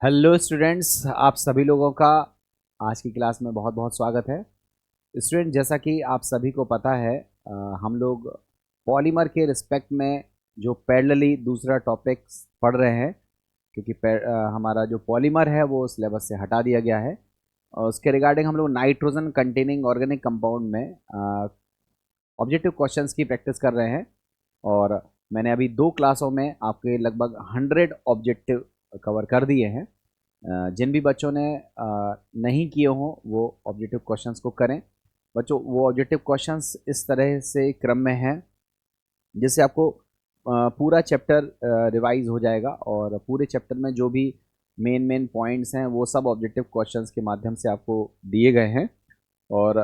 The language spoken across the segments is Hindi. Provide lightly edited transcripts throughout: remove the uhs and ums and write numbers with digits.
हेलो स्टूडेंट्स, आप सभी लोगों का आज की क्लास में बहुत बहुत स्वागत है। स्टूडेंट, जैसा कि आप सभी को पता है, हम लोग पॉलीमर के रिस्पेक्ट में जो पैरेलली दूसरा टॉपिक्स पढ़ रहे हैं, क्योंकि हमारा जो पॉलीमर है वो सिलेबस से हटा दिया गया है। और उसके रिगार्डिंग हम लोग नाइट्रोजन कंटेनिंग ऑर्गेनिक कंपाउंड में ऑब्जेक्टिव क्वेश्चंस की प्रैक्टिस कर रहे हैं। और मैंने अभी 2 क्लासों में आपके लगभग 100 ऑब्जेक्टिव कवर कर दिए हैं। जिन भी बच्चों ने नहीं किए हों वो ऑब्जेक्टिव क्वेश्चंस को करें। बच्चों, वो ऑब्जेक्टिव क्वेश्चंस इस तरह से क्रम में हैं जिससे आपको पूरा चैप्टर रिवाइज हो जाएगा, और पूरे चैप्टर में जो भी मेन पॉइंट्स हैं वो सब ऑब्जेक्टिव क्वेश्चंस के माध्यम से आपको दिए गए हैं। और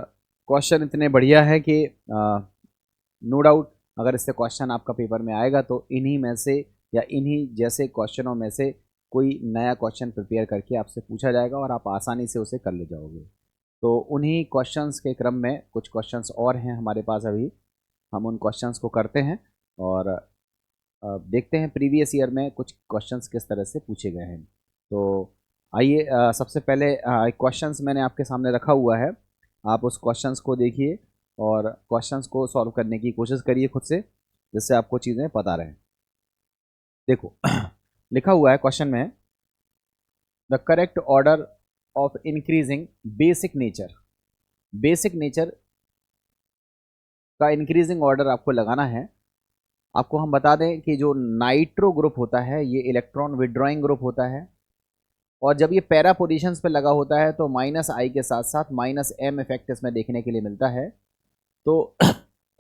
क्वेश्चन इतने बढ़िया है कि नो डाउट अगर इससे क्वेश्चन आपका पेपर में आएगा तो इन्हीं में से या इन्हीं जैसे क्वेश्चनों में से कोई नया क्वेश्चन प्रिपेयर करके आपसे पूछा जाएगा और आप आसानी से उसे कर ले जाओगे। तो उन्हीं क्वेश्चंस के क्रम में कुछ क्वेश्चंस और हैं हमारे पास अभी, हम उन क्वेश्चंस को करते हैं और देखते हैं प्रीवियस ईयर में कुछ क्वेश्चंस किस तरह से पूछे गए हैं। तो आइए, सबसे पहले क्वेश्चंस मैंने आपके सामने रखा हुआ है, आप उस क्वेश्चंस को देखिए और क्वेश्चंस को सॉल्व करने की कोशिश करिए खुद से, जिससे आपको चीज़ें पता रहें। देखो लिखा हुआ है क्वेश्चन में, the correct order of increasing basic nature. Basic nature का इंक्रीजिंग ऑर्डर आपको लगाना है। आपको हम बता दें कि जो नाइट्रो ग्रुप होता है ये इलेक्ट्रॉन विड्रॉइंग ग्रुप होता है, और जब ये पैरा पोजिशंस पे लगा होता है तो -I के साथ साथ -M इफेक्ट इसमें देखने के लिए मिलता है। तो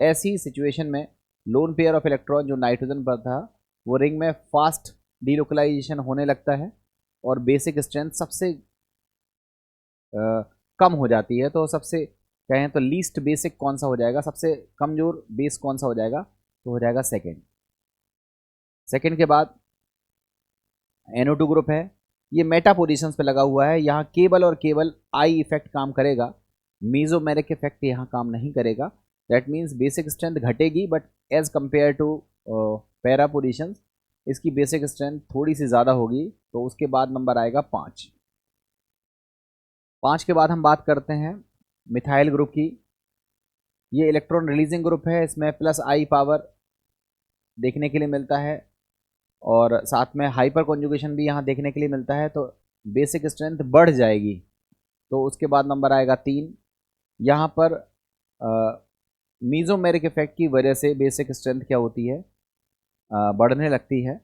ऐसी सिचुएशन में लोन पेयर ऑफ इलेक्ट्रॉन जो नाइट्रोजन पर था वो रिंग में फास्ट डीलोकलाइजेशन होने लगता है और बेसिक स्ट्रेंथ सबसे कम हो जाती है। तो सबसे कहें तो लीस्ट बेसिक कौन सा हो जाएगा, सबसे कमजोर बेस कौन सा हो जाएगा, तो हो जाएगा सेकेंड। सेकेंड के बाद NO2 ग्रुप है, ये मेटा पोजिशंस पे लगा हुआ है, यहाँ केवल और केवल आई इफेक्ट काम करेगा, मीजोमेरिक इफेक्ट यहाँ काम नहीं करेगा। दैट मीन्स बेसिक स्ट्रेंथ घटेगी, but as compare to para positions इसकी बेसिक स्ट्रेंथ थोड़ी सी ज़्यादा होगी। तो उसके बाद नंबर आएगा 5। 5 के बाद हम बात करते हैं मिथाइल ग्रुप की। ये इलेक्ट्रॉन रिलीजिंग ग्रुप है, इसमें +I पावर देखने के लिए मिलता है और साथ में हाइपर कॉन्जुगेशन भी यहाँ देखने के लिए मिलता है, तो बेसिक स्ट्रेंथ बढ़ जाएगी। तो उसके बाद नंबर आएगा 3। यहाँ पर मीजोमेरिक इफेक्ट की वजह से बेसिक स्ट्रेंथ क्या होती है, बढ़ने लगती है।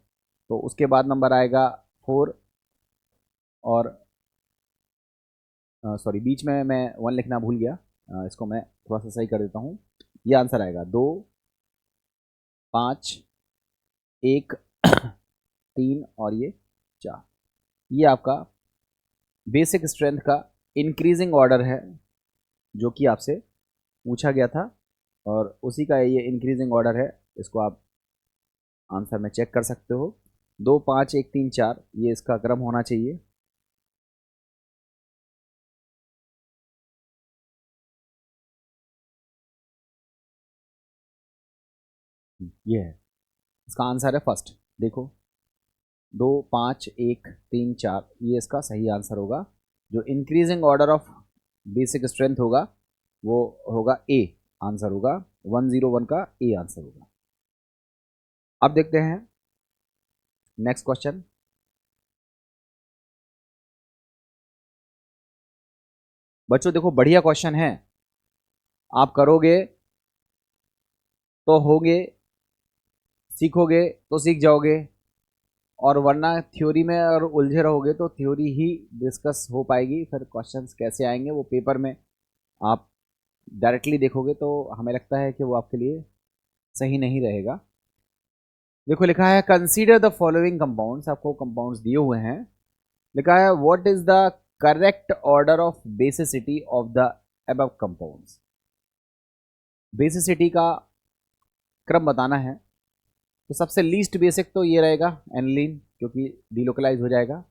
तो उसके बाद नंबर आएगा 4, और सॉरी बीच में मैं 1 लिखना भूल गया, इसको मैं थोड़ा सा सही कर देता हूँ। ये आंसर आएगा 2, 5, 1, 3 और ये 4। ये आपका बेसिक स्ट्रेंथ का इंक्रीजिंग ऑर्डर है जो कि आपसे पूछा गया था, और उसी का ये इंक्रीजिंग ऑर्डर है। इसको आप आंसर में चेक कर सकते हो, 2, 5, 1, 3, 4 ये इसका क्रम होना चाहिए। ये है इसका आंसर है फर्स्ट। देखो 2, 5, 1, 3, 4 ये इसका सही आंसर होगा। जो increasing order of basic strength होगा वो होगा ए, आंसर होगा 101 का ए आंसर होगा। अब देखते हैं नेक्स्ट क्वेश्चन। बच्चों देखो बढ़िया क्वेश्चन है, आप करोगे तो होगे, सीखोगे तो सीख जाओगे, और वरना थ्योरी में और उलझे रहोगे तो थ्योरी ही डिस्कस हो पाएगी, फिर क्वेश्चंस कैसे आएंगे वो पेपर में आप डायरेक्टली देखोगे तो हमें लगता है कि वो आपके लिए सही नहीं रहेगा। देखो लिखा है कंसीडर द फॉलोइंग कंपाउंड्स, आपको कंपाउंड्स दिए हुए हैं। लिखा है what is the correct order of basicity of the above compounds. Basicity का क्रम बताना है। तो सबसे लीस्ट बेसिक तो ये रहेगा एनिलीन, क्योंकि डिलोकलाइज हो जाएगा।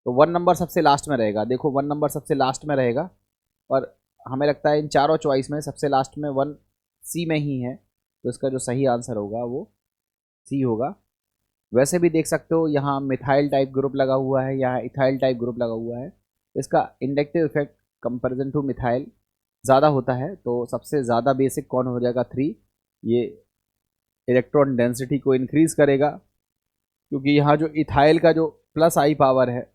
तो 1 नंबर सबसे लास्ट में रहेगा। देखो 1 नंबर सबसे लास्ट में रहेगा, और हमें लगता है इन चारों चॉइस में सबसे लास्ट में 1 C में ही है, तो इसका जो सही आंसर होगा वो C होगा। वैसे भी देख सकते हो यहाँ मिथाइल टाइप ग्रुप लगा हुआ है, यहाँ इथाइल टाइप ग्रुप लगा हुआ है। इसका inductive effect comparison two methyl ज़्यादा होता है। तो सबसे ज़्यादा बेसिक कौन हो जाएगा? 3। ये इलेक्ट्रॉन डेंसिटी को इंक्रीज करेगा, क्योंकि यहाँ जो इथाइल का जो प्लस आई पावर है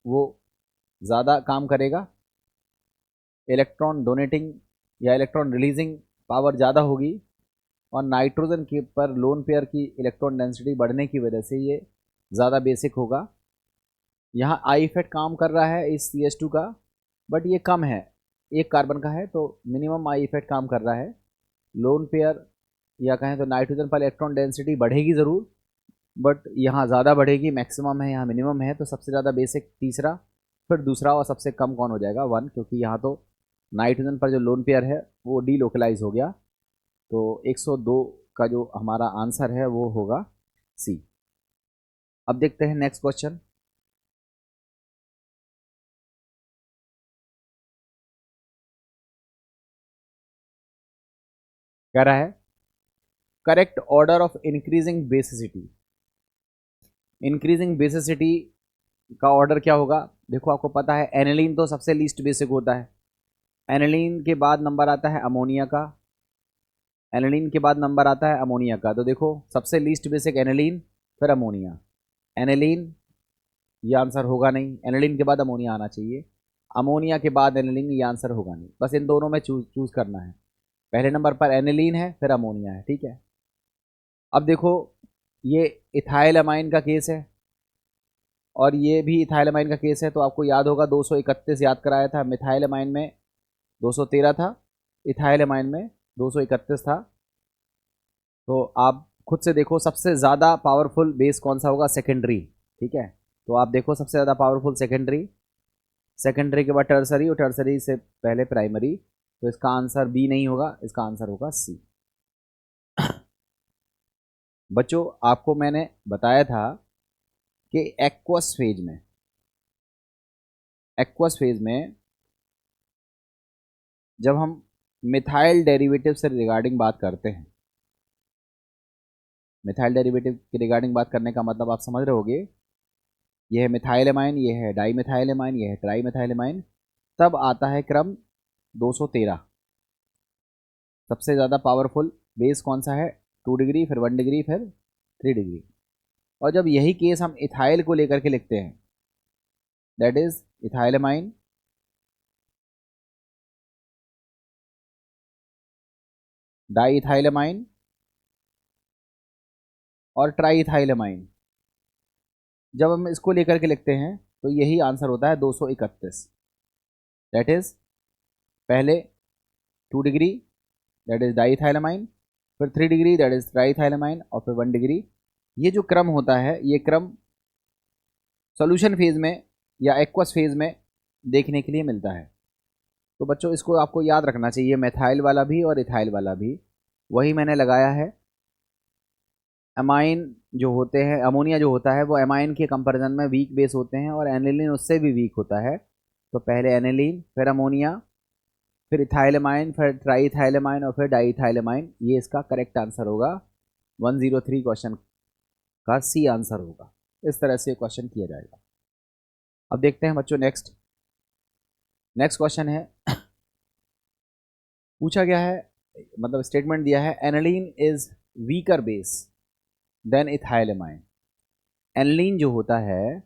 वो ज़्यादा काम करेगा। इलेक्ट्रॉन डोनेटिंग या इलेक्ट्रॉन रिलीजिंग पावर ज़्यादा होगी, और नाइट्रोजन के पर लोन पेयर की इलेक्ट्रॉन डेंसिटी बढ़ने की वजह से ये ज़्यादा बेसिक होगा। यहाँ आई इफेक्ट काम कर रहा है इस CH2 का, बट ये कम है, एक कार्बन का है, तो मिनिमम आई इफेक्ट काम कर रहा है। लोन पेयर या कहें तो नाइट्रोजन पर इलेक्ट्रॉन डेंसिटी बढ़ेगी ज़रूर, बट यहाँ ज़्यादा बढ़ेगी, मैक्सिमम है, यहाँ मिनिमम है। तो सबसे ज़्यादा बेसिक तीसरा, फिर दूसरा, और सबसे कम कौन हो जाएगा? 1, क्योंकि यहाँ तो नाइट्रोजन पर जो लोन पेयर है वो डीलोकलाइज हो गया। तो 102 का जो हमारा आंसर है वो होगा C। अब देखते हैं नेक्स्ट क्वेश्चन। कह रहा है correct order of increasing basicity. Increasing basicity का ऑर्डर क्या होगा? देखो आपको पता है एनिलीन तो सबसे लीस्ट बेसिक होता है। एनिलीन के बाद नंबर आता है अमोनिया का, एनिलीन के बाद नंबर आता है अमोनिया का। तो देखो सबसे लीस्ट बेसिक एनिलीन, फिर अमोनिया। एनिलीन ये आंसर होगा नहीं, एनिलीन के बाद अमोनिया आना चाहिए। अमोनिया के बाद एनिलीन, ये आंसर होगा नहीं। बस इन दोनों में चूज करना है। पहले नंबर पर एनिलीन है, फिर अमोनिया है, ठीक है। अब देखो ये इथाइल अमाइन का केस है और ये भी इथाइल अमाइन का केस है। तो आपको याद होगा 231 याद कराया था, मिथाइल अमाइन में 213 था, इथाइल अमाइन में 231 था। तो आप खुद से देखो सबसे ज़्यादा पावरफुल बेस कौन सा होगा? सेकेंडरी, ठीक है। तो आप देखो सबसे ज़्यादा पावरफुल सेकेंडरी, सेकेंडरी के बाद टर्सरी, और टर्सरी से पहले प्राइमरी। तो इसका आंसर बी नहीं होगा, इसका आंसर होगा सी। बच्चों आपको मैंने बताया था कि एक्वस फेज में, एक्वस फेज में जब हम मिथाइल डेरिवेटिव से रिगार्डिंग बात करते हैं, मिथाइल डेरिवेटिव के रिगार्डिंग बात करने का मतलब आप समझ रहे होगे, ये है मिथाइल एमाइन, ये है डाई मिथाइल एमाइन, ये है ट्राई मिथाइल एमाइन। तब आता है क्रम 213। सबसे ज़्यादा पावरफुल बेस कौन सा है? 2 डिग्री, फिर 1 डिग्री, फिर 3 डिग्री। और जब यही केस हम इथाइल को लेकर के लिखते हैं, that is ethyl amine, di ethyl amine और ट्राई इथाइल एमाइन, जब हम इसको लेकर के लिखते हैं तो यही आंसर होता है 231। दैट इज पहले 2 degree, that is di ethyl amine, फिर 3 degree, that is try ethyl amine, और फिर 1 डिग्री। ये जो क्रम होता है, ये क्रम सॉल्यूशन फेज में या एक्वस फेज में देखने के लिए मिलता है। तो बच्चों इसको आपको याद रखना चाहिए, मेथाइल वाला भी और इथाइल वाला भी वही मैंने लगाया है। एमाइन जो होते हैं, अमोनिया जो होता है वो एमाइन के कंपैरिजन में वीक बेस होते हैं, और एनिलीन उससे भी वीक होता है। तो पहले एनिलीन, फिर अमोनिया, फिर इथाइलेमाइन, फिर ट्राईइथाइलेमाइन, और फिर डाईइथाइलेमाइन। ये इसका करेक्ट आंसर होगा। 103 क्वेश्चन का सी आंसर होगा। इस तरह से क्वेश्चन किया जाएगा। अब देखते हैं बच्चों नेक्स्ट क्वेश्चन है। पूछा गया है, मतलब स्टेटमेंट दिया है, aniline is weaker base than ethylamine. Aniline जो होता है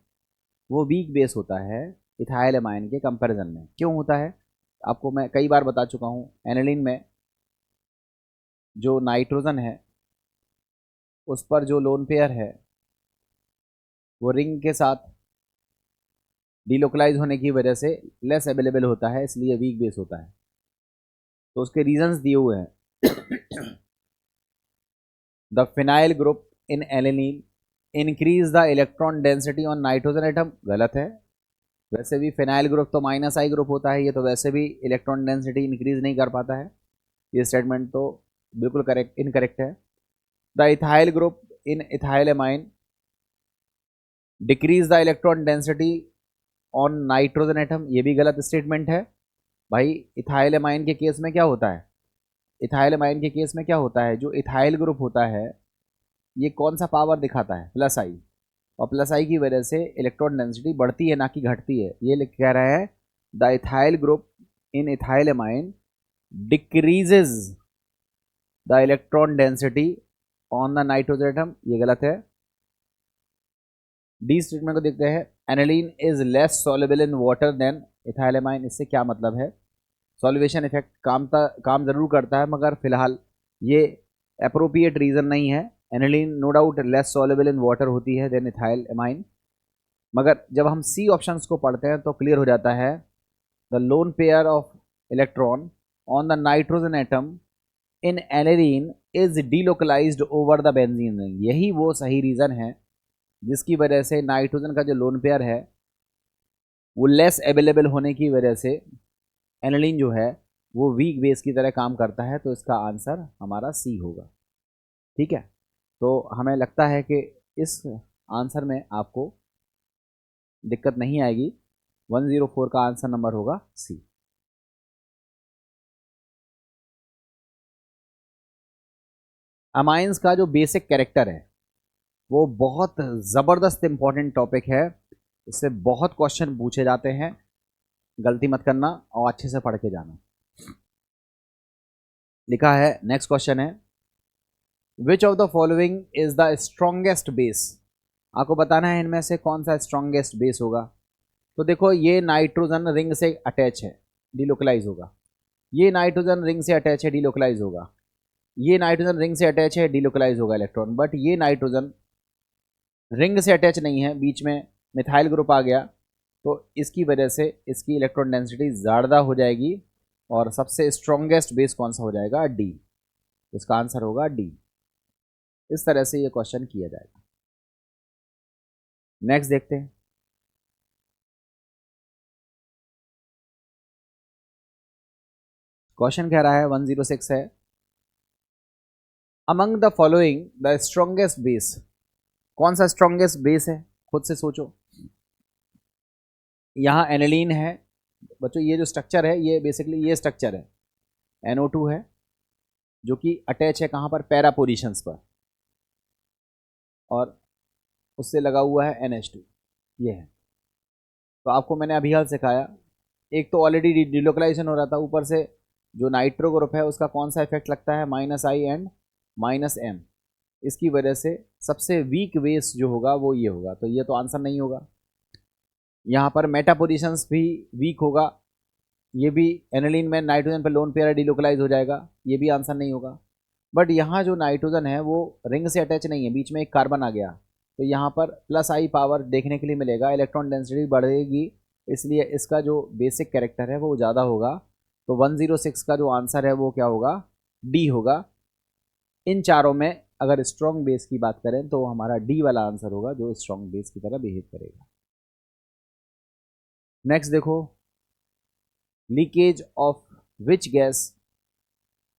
वो वीक बेस होता है इथाइलेमाइन के कंपैरिजन में। क्यों होता है? आपको मैं कई बार बता चुका हूँ। एनिलीन में जो नाइट्रोजन है उस पर जो लोन पेयर है वो रिंग के साथ डीलोकलाइज होने की वजह से लेस अवेलेबल होता है, इसलिए वीक बेस होता है। तो उसके रीजंस दिए हुए हैं। The phenyl group in alanine increase the electron density on nitrogen atom. गलत है। वैसे भी फिनाइल ग्रुप तो -I ग्रुप होता है, ये तो वैसे भी इलेक्ट्रॉन डेंसिटी इंक्रीज नहीं कर पाता है। ये स्टेटमेंट तो बिल्कुल करेक्ट इनकरेक्ट है। The ethyl group in ethylamine decreases the electron density on nitrogen atom. ये भी गलत स्टेटमेंट है। भाई इथाइलेमाइन के केस में क्या होता है? इथाइलेमाइन के केस में क्या होता है? जो इथाइल ग्रुप होता है ये कौन सा पावर दिखाता है? +I। और प्लस आई की वजह से इलेक्ट्रॉन डेंसिटी बढ़ती है ना कि घटती है। ये कह रहा है the ethyl group in ethyl amine decreases the electron density on the nitrogen atom, ये गलत है। डी स्टेटमेंट को देखते हैं, aniline is less soluble in water than ethyl amine. इससे क्या मतलब है? सॉल्युशन इफेक्ट काम जरूर करता है, मगर फिलहाल ये अप्रोप्रिएट रीजन नहीं है। Aniline no doubt less soluble in water होती है देन इथाइल एमाइन, मगर जब हम सी ऑप्शंस को पढ़ते हैं तो क्लियर हो जाता है the lone pair of electron on the nitrogen atom in aniline is delocalised over the benzene ring. यही वो सही रीज़न है जिसकी वजह से नाइट्रोजन का जो लोन पेयर है वो लेस अवेलेबल होने की वजह से एनिलीन जो है वो वीक बेस की तरह काम करता है। तो इसका आंसर हमारा सी होगा। ठीक है, तो हमें लगता है कि इस आंसर में आपको दिक्कत नहीं आएगी। 104 का आंसर नंबर होगा सी। अमाइंस का जो बेसिक कैरेक्टर है वो बहुत ज़बरदस्त इंपॉर्टेंट टॉपिक है। इससे बहुत क्वेश्चन पूछे जाते हैं, गलती मत करना और अच्छे से पढ़ के जाना। लिखा है, नेक्स्ट क्वेश्चन है, which of the following is the strongest base. आपको बताना है इनमें से कौन सा स्ट्रॉन्गेस्ट बेस होगा। तो देखो, ये नाइट्रोजन रिंग से अटैच है, डीलोकलाइज होगा। ये नाइट्रोजन रिंग से अटैच है, डीलोकलाइज होगा। ये नाइट्रोजन रिंग से अटैच है, डीलोकलाइज होगा इलेक्ट्रॉन। बट ये नाइट्रोजन रिंग से अटैच नहीं है, बीच में मिथाइल ग्रुप आ गया, तो इसकी वजह से इसकी इलेक्ट्रॉन डेंसिटी ज़्यादा हो जाएगी। और सबसे स्ट्रॉन्गेस्ट बेस कौन सा हो जाएगा? डी। इसका आंसर होगा डी। इस तरह से ये क्वेश्चन किया जाएगा। नेक्स्ट देखते हैं, क्वेश्चन कह रहा है 106 है, among the following the strongest base. कौन सा स्ट्रॉन्गेस्ट बेस है? खुद से सोचो। यहाँ एनिलीन है बच्चों, ये जो स्ट्रक्चर है ये बेसिकली ये स्ट्रक्चर है, NO2 है जो कि अटैच है कहाँ पर? पैरा पोजिशंस पर, और उससे लगा हुआ है NH2, ये है। तो आपको मैंने अभी हाल सिखाया, एक तो ऑलरेडी डिलोकलाइजेशन हो रहा था, ऊपर से जो नाइट्रो ग्रुप है उसका कौन सा इफेक्ट लगता है? -I and -M। इसकी वजह से सबसे वीक बेस जो होगा वो ये होगा। तो ये तो आंसर नहीं होगा। यहाँ पर मेटा पोजिशंस भी वीक होगा, ये भी एनिलीन में नाइट्रोजन पर लोन पेयर डिलोकलाइज हो जाएगा, ये भी आंसर नहीं होगा। बट यहाँ जो नाइट्रोजन है वो रिंग से अटैच नहीं है, बीच में एक कार्बन आ गया, तो यहाँ पर +I पावर देखने के लिए मिलेगा, इलेक्ट्रॉन डेंसिटी बढ़ेगी, इसलिए इसका जो बेसिक कैरेक्टर है वो ज़्यादा होगा। तो 106 का जो आंसर है वो क्या होगा? डी होगा। इन चारों में अगर स्ट्रॉन्ग बेस की बात करें तो हमारा डी वाला आंसर होगा, जो स्ट्रॉन्ग बेस की तरह बिहेव करेगा। नेक्स्ट देखो, leakage of which gas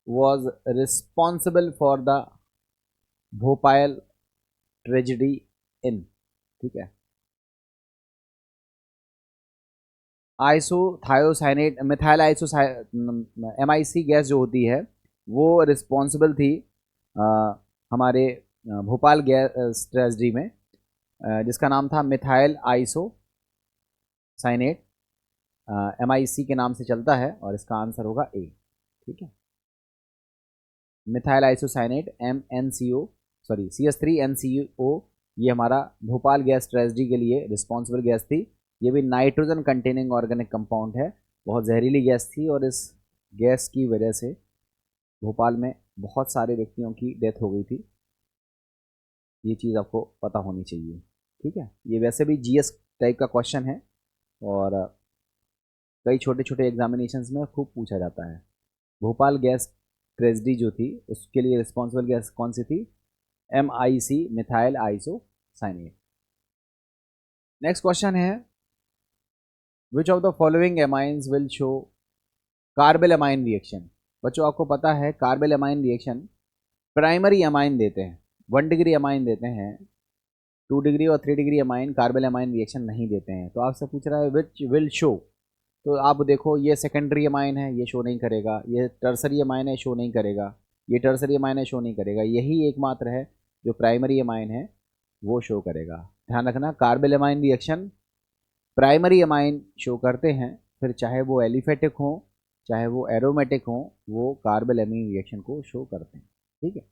was responsible for the Bhopal tragedy in. ठीक है, isothiocyanate methyl iso MIC gas जो होती है वो रिस्पॉन्सिबल थी हमारे भोपाल गैस ट्रेजेडी में, जिसका नाम था मिथाइल आइसोसाइनेट, MIC के नाम से चलता है, और इसका आंसर होगा ए। ठीक है, methyl isocyanate MnCO sorry CH3NCO, ये हमारा भोपाल गैस ट्रेजेडी के लिए रिस्पॉन्सिबल गैस थी। ये भी नाइट्रोजन कंटेनिंग ऑर्गेनिक कंपाउंड है, बहुत जहरीली गैस थी, और इस गैस की वजह से भोपाल में बहुत सारे व्यक्तियों की डेथ हो गई थी। ये चीज़ आपको पता होनी चाहिए। ठीक है, ये वैसे भी GS टाइप का क्वेश्चन है, और कई छोटे छोटे एग्जामिनेशंस में खूब पूछा जाता है। भोपाल गैस ट्रेजेडी जो थी उसके लिए रिस्पॉन्सिबल गैस कौन सी थी? MIC, methyl isocyanate. Next question है, which of the following amines will show carbylamine reaction. बच्चों आपको पता है carbylamine reaction primary amine देते हैं, 1 डिग्री एमाइन देते हैं, 2 डिग्री और 3 डिग्री एमाइन कार्बेल एमाइन रिएक्शन नहीं देते हैं। तो आपसे पूछ रहा है विच विल शो, तो आप देखो ये सेकेंडरी एमाइन है, ये शो नहीं करेगा, ये टर्सरी एमाइन है, शो नहीं करेगा, ये टर्सरी एमाइन है, शो नहीं करेगा, यही एकमात्र है जो प्राइमरी एमाइन है वो शो करेगा। ध्यान रखना, carpal amine reaction primary amine show करते हैं, फिर चाहे वो एलिफेटिक हो चाहे वो एरोमेटिक हो, वो कार्बल एमाइन रिएक्शन को शो करते हैं। ठीक है,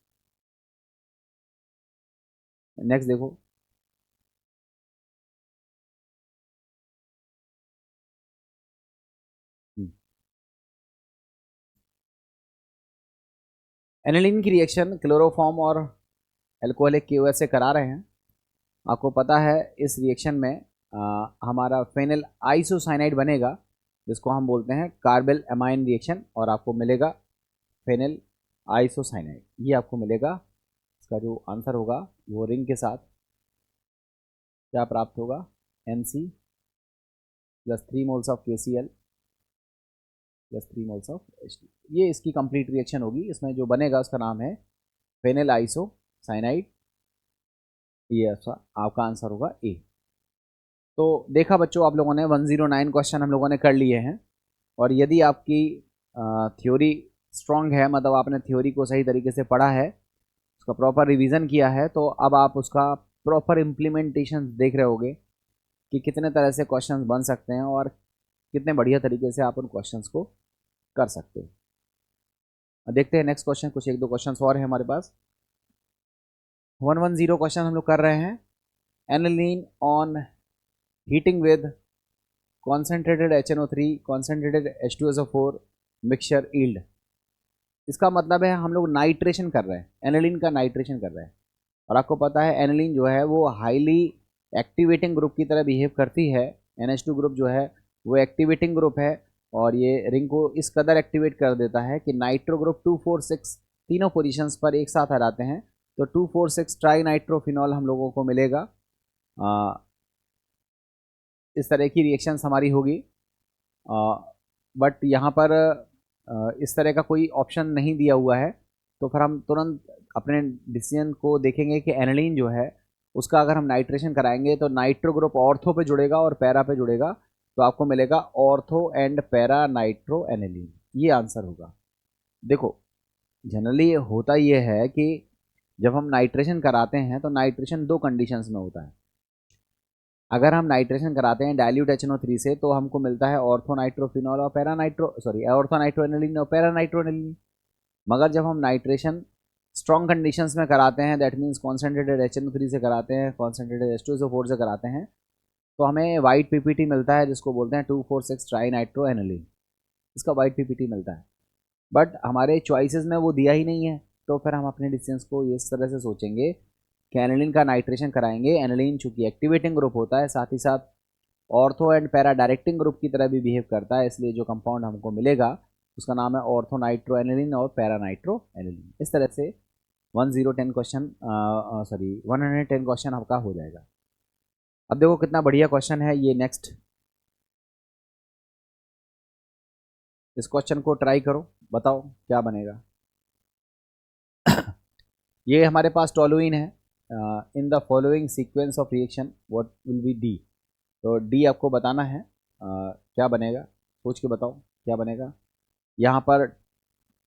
नेक्स्ट देखो। एनिलीन की रिएक्शन क्लोरोफॉर्म और एल्कोहलिक की वजह से करा रहे हैं। आपको पता है इस रिएक्शन में हमारा फेनिल आइसोसाइनाइड बनेगा, जिसको हम बोलते हैं कार्बल एमाइन रिएक्शन, और आपको मिलेगा फेनिल आइसोसाइनाइड। ये आपको मिलेगा। इसका जो आंसर होगा वो रिंग के साथ क्या प्राप्त होगा, NC plus 3 moles of KCl plus 3 moles of H2। ये इसकी कंप्लीट रिएक्शन होगी। इसमें जो बनेगा उसका नाम है फेनिल आइसोसाइनाइड। ये आपका आंसर होगा ए। तो देखा बच्चों, आप लोगों ने 109 क्वेश्चन हम लोगों ने कर लिए हैं। और यदि आपकी थ्योरी स्ट्रांग है, मतलब आपने थ्योरी को सही तरीके से पढ़ा है, उसका प्रॉपर रिवीजन किया है, तो अब आप उसका प्रॉपर इम्प्लीमेंटेशन देख रहे होगे कि कितने तरह से क्वेश्चंस बन सकते हैं और कितने बढ़िया तरीके से आप उन क्वेश्चंस को कर सकते हैं। देखते हैं नेक्स्ट क्वेश्चन, कुछ एक दो क्वेश्चन और है हमारे पास। 110 क्वेश्चन हम लोग कर रहे हैं। Aniline on heating with concentrated HNO3 concentrated H2SO4 mixture yield. इसका मतलब है हम लोग नाइट्रेशन कर रहे हैं, एनिलीन का नाइट्रेशन कर रहे हैं। और आपको पता है एनिलीन जो है वो हाईली एक्टिवेटिंग ग्रुप की तरह बिहेव करती है। NH2 ग्रुप जो है वो एक्टिवेटिंग ग्रुप है, और ये रिंग को इस कदर एक्टिवेट कर देता है कि नाइट्रो ग्रुप 246 तीनों पोजीशंस पर एक साथ आ जाते हैं। तो 246 ट्राई नाइट्रोफिनॉल हम लोगों को मिलेगा। इस तरह की रिएक्शंस हमारी होगी। बट यहाँ पर इस तरह का कोई ऑप्शन नहीं दिया हुआ है, तो फिर हम तुरंत अपने डिसीजन को देखेंगे कि एनिलीन जो है उसका अगर हम नाइट्रेशन कराएंगे तो नाइट्रो ग्रुप ऑर्थो पे जुड़ेगा और पैरा पे जुड़ेगा, तो आपको मिलेगा ortho and para nitro aniline. ये आंसर होगा। देखो, जनरली होता ये है कि जब हम नाइट्रेशन कराते हैं तो नाइट्रेशन दो कंडीशंस में होता है। अगर हम नाइट्रेशन कराते हैं डाइल्यूट HNO3 से तो हमको मिलता है ऑर्थोनाइट्रोफिनॉल और ऑर्थोनाइट्रोएनिलीन और पैरानाइट्रोएनिलीन। मगर जब हम नाइट्रेशन स्ट्रॉन्ग कंडीशंस में कराते हैं, दैट मीन्स कॉन्सेंट्रेटेड HNO3 से कराते हैं, कॉन्सेंट्रेटेड H2SO4 से कराते हैं, तो हमें वाइट PPT मिलता है, जिसको बोलते हैं 246 ट्राई नाइट्रोएनिलीन। इसका वाइट PPT मिलता है। बट हमारे चॉइसेस में वो दिया ही नहीं है, तो फिर हम अपने डिसीजंस को इस तरह से सोचेंगे कि एनिलीन का नाइट्रेशन कराएंगे। एनिलीन चूंकि एक्टिवेटिंग ग्रुप होता है, साथ ही साथ ortho and para directing group की तरह भी बिहेव करता है, इसलिए जो कंपाउंड हमको मिलेगा उसका नाम है ऑर्थो नाइट्रो एनिलीन और पैरा नाइट्रो एनिलीन। इस तरह से 110 क्वेश्चन 110 क्वेश्चन आपका हो जाएगा। अब देखो कितना बढ़िया क्वेश्चन है ये। नेक्स्ट, इस क्वेश्चन को ट्राई करो, बताओ क्या बनेगा। ये हमारे पास टोलुइन है। In the following sequence of reaction what will be D. तो डी आपको बताना है। क्या बनेगा, सोच के बताओ क्या बनेगा। यहाँ पर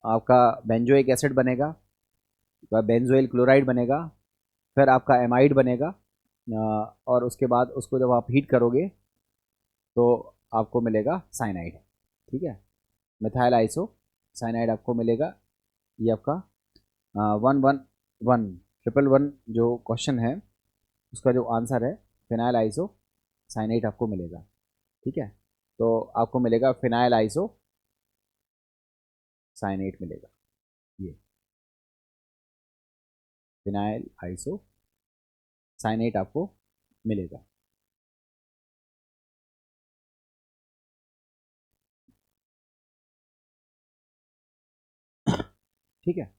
आपका बेंजोइक एसिड बनेगा, बेंजोइल क्लोराइड बनेगा, फिर आपका एमाइड बनेगा, और उसके बाद उसको जब आप हीट करोगे तो आपको मिलेगा साइनाइड। ठीक है, मिथाइल आइसो साइनाइड आपको मिलेगा। ये आपका 111 जो क्वेश्चन है उसका जो आंसर है फिनाइल आइसो साइनाइड आपको मिलेगा। ठीक है, तो आपको मिलेगा फिनाइल आइसो साइनाइड मिलेगा। ये फिनाइल आइसो साइनाइड आपको मिलेगा। ठीक है,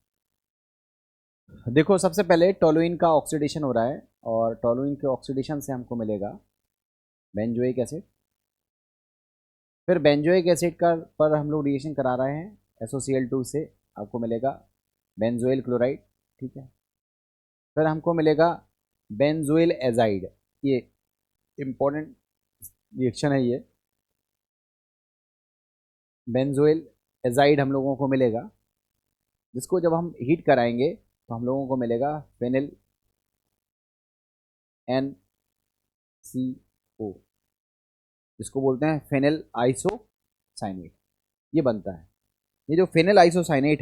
देखो सबसे पहले टोलुइन का ऑक्सीडेशन हो रहा है, और टोलुइन के ऑक्सीडेशन से हमको मिलेगा बेंजोइक एसिड। फिर बेंजोइक एसिड का पर हम लोग रिएक्शन करा रहे हैं SOCl2 से, आपको मिलेगा बेंजोइल क्लोराइड। ठीक है, फिर हमको मिलेगा बेंजोइल एजाइड। ये इंपॉर्टेंट रिएक्शन है ये। बेंजोइल एजाइड हम लोगों को मिलेगा, जिसको जब हम हीट कराएंगे तो हम लोगों को मिलेगा फेनिल CO, जिसको बोलते हैं फेनिल आइसोसाइनेट, ये बनता है। ये जो फेनिल आइसोसाइनेट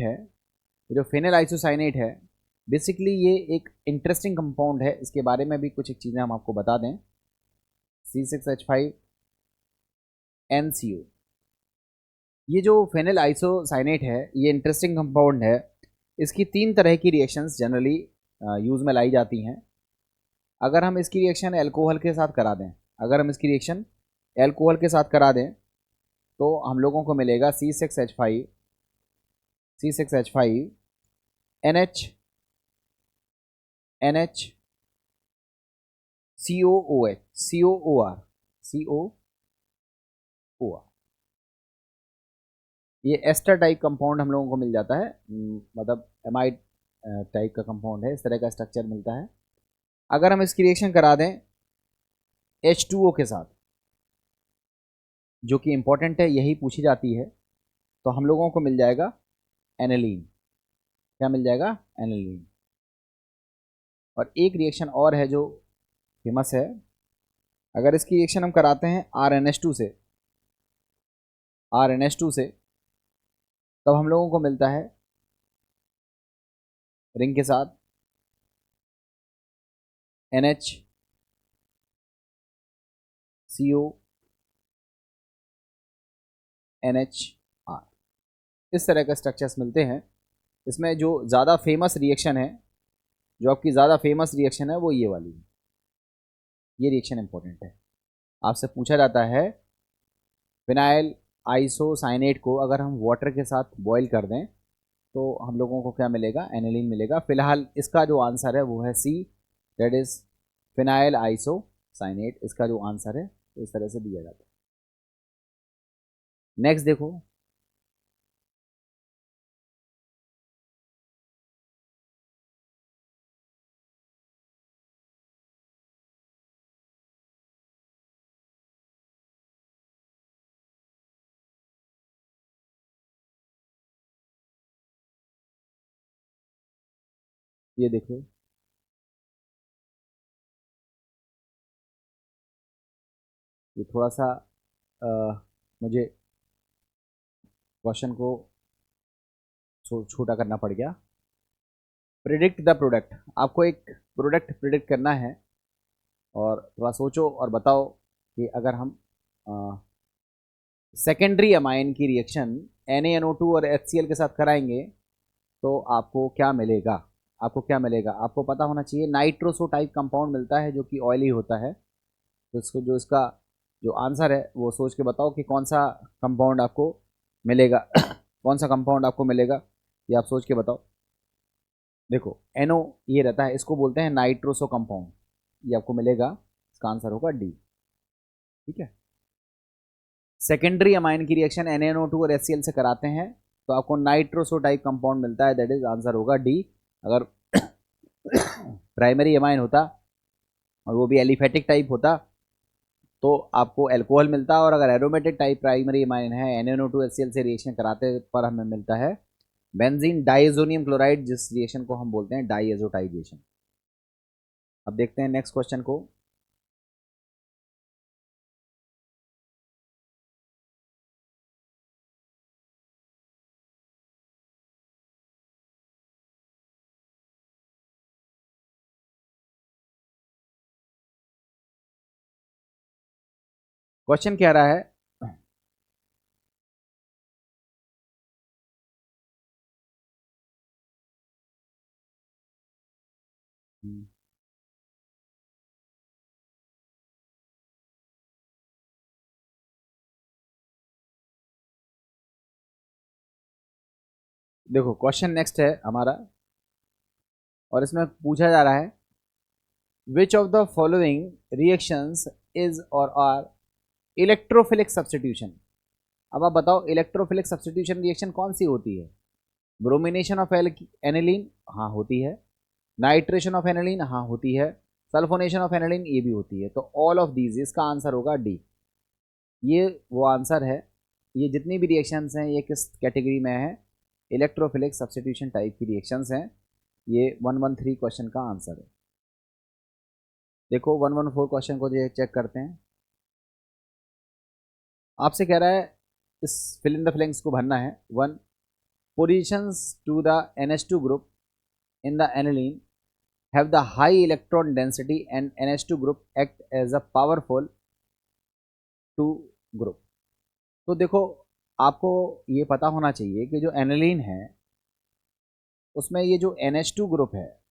है, बेसिकली ये एक इंटरेस्टिंग कंपाउंड है। इसके बारे में भी कुछ एक चीज़ें हम आपको बता दें। C6H5NCO, ये जो फेनिल आइसोसाइनेट है, ये इंटरेस्टिंग कंपाउंड है। इसकी 3 तरह की रिएक्शंस जनरली यूज़ में लाई जाती हैं। अगर हम इसकी रिएक्शन एल्कोहल के साथ करा दें, तो हम लोगों को मिलेगा C6H5 NH COOR, ये एस्टर टाइप कंपाउंड हम लोगों को मिल जाता है। मतलब एमाइड टाइप का कंपाउंड है, इस तरह का स्ट्रक्चर मिलता है। अगर हम इसकी रिएक्शन करा दें H2O के साथ, जो कि इंपॉर्टेंट है, यही पूछी जाती है, तो हम लोगों को मिल जाएगा एनिलीन। क्या मिल जाएगा? एनिलीन। और एक रिएक्शन और है जो फेमस है। अगर इसकी रिएक्शन हम कराते हैं RNH2 से, तब हम लोगों को मिलता है रिंग के साथ NHCONHR, इस तरह का स्ट्रक्चर्स मिलते हैं। इसमें जो ज़्यादा फेमस रिएक्शन है, वो ये वाली है। ये रिएक्शन इंपॉर्टेंट है। आपसे पूछा जाता है फिनाइल आइसोसाइनेट को अगर हम वाटर के साथ बॉईल कर दें तो हम लोगों को क्या मिलेगा? एनिलीन मिलेगा। फिलहाल इसका जो आंसर है वो है C, that is phenyl isocyanate. इसका जो आंसर है तो इस तरह से दिया जाता है। नेक्स्ट देखो, ये देखो, ये थोड़ा सा मुझे क्वेश्चन को छोटा करना पड़ गया। प्रिडिक्ट द प्रोडक्ट, आपको एक प्रोडक्ट प्रिडिक्ट करना है और थोड़ा सोचो और बताओ कि अगर हम सेकेंडरी अमाइन की रिएक्शन NaNO2 और HCl के साथ कराएंगे तो आपको क्या मिलेगा? आपको पता होना चाहिए। नाइट्रोसो टाइप कंपाउंड मिलता है जो कि ऑयली होता है। तो इसका जो आंसर है वो सोच के बताओ कि कौन सा कंपाउंड आपको मिलेगा। ये आप सोच के बताओ। देखो, NO ये रहता है, इसको बोलते हैं नाइट्रोसो कंपाउंड। ये आपको मिलेगा, इसका आंसर होगा D। ठीक है। सेकेंडरी अमाइन की रिएक्शन NaNO2 और HCl से कराते हैं तो आपको नाइट्रोसो टाइप कंपाउंड मिलता है, दैट इज आंसर होगा D। अगर प्राइमरी अमाइन होता और वो भी एलिफेटिक टाइप होता तो आपको अल्कोहल मिलता, और अगर एरोमेटिक टाइप प्राइमरी अमाइन है NaNO2 HCl से रिएक्शन कराते पर हमें मिलता है बेंजीन डाइएजोनियम क्लोराइड, जिस रिएक्शन को हम बोलते हैं डाइएजोटाइजेशन। अब देखते हैं नेक्स्ट क्वेश्चन को। क्वेश्चन क्या रहा है? देखो, क्वेश्चन नेक्स्ट है हमारा और इसमें पूछा जा रहा है which of the following reactions is और आर इलेक्ट्रोफिलिक सब्स्टिट्यूशन। अब आप बताओ इलेक्ट्रोफिलिक सब्स्टिट्यूशन रिएक्शन कौन सी होती है? ब्रोमिनेशन ऑफ एनिलीन, हाँ होती है। नाइट्रेशन ऑफ एनिलीन, हाँ होती है। सल्फोनेशन ऑफ एनिलीन, ये भी होती है। तो ऑल ऑफ दीज, इसका आंसर होगा D। ये वो आंसर है। ये जितनी भी रिएक्शंस हैं ये किस कैटेगरी में है? इलेक्ट्रोफिलिक सब्स्टिट्यूशन टाइप की रिएक्शंस हैं। ये 113 क्वेश्चन का आंसर है। देखो 114 क्वेश्चन को चेक करते हैं। आपसे कह रहा है इस फिल इन द फ्लैंक्स को भरना है। 1 positions to the NH2 group in the aniline have the high electron density and NH2 group act as a powerful 2 group। तो देखो आपको ये पता होना चाहिए कि जो एनिलीन है उसमें ये जो NH2 ग्रुप है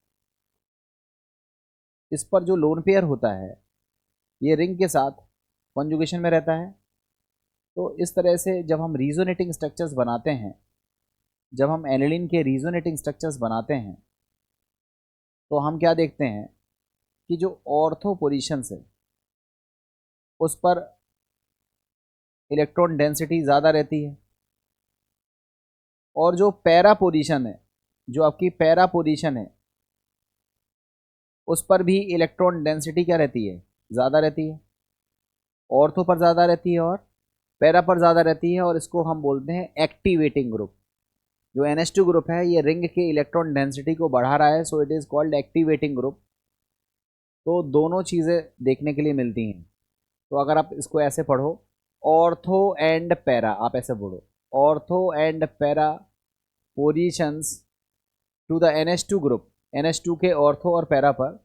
इस पर जो लोन पेयर होता है ये रिंग के साथ कॉन्जुगेशन में रहता है। तो इस तरह से जब हम रीजोनेटिंग स्ट्रक्चर्स बनाते हैं, जब हम एनिलीन के रीजोनेटिंग स्ट्रक्चर्स बनाते हैं तो हम क्या देखते हैं कि जो ऑर्थो पोजीशंस है उस पर इलेक्ट्रॉन डेंसिटी ज़्यादा रहती है और जो पैरा पोजीशन है, जो आपकी पैरा पोजीशन है उस पर भी इलेक्ट्रॉन डेंसिटी क्या रहती है, ज़्यादा रहती है। ऑर्थो पर ज़्यादा रहती है और पैरा पर ज़्यादा रहती है और इसको हम बोलते हैं एक्टिवेटिंग ग्रुप। जो NH2 ग्रुप है ये रिंग के इलेक्ट्रॉन डेंसिटी को बढ़ा रहा है, so it is called activating group. तो दोनों चीज़ें देखने के लिए मिलती हैं। तो अगर आप इसको ऐसे पढ़ो, ऑर्थो एंड पैरा, आप ऐसे पढ़ो, ortho and para positions to the NH2 group, NH2 के ऑर्थो और पैरा पर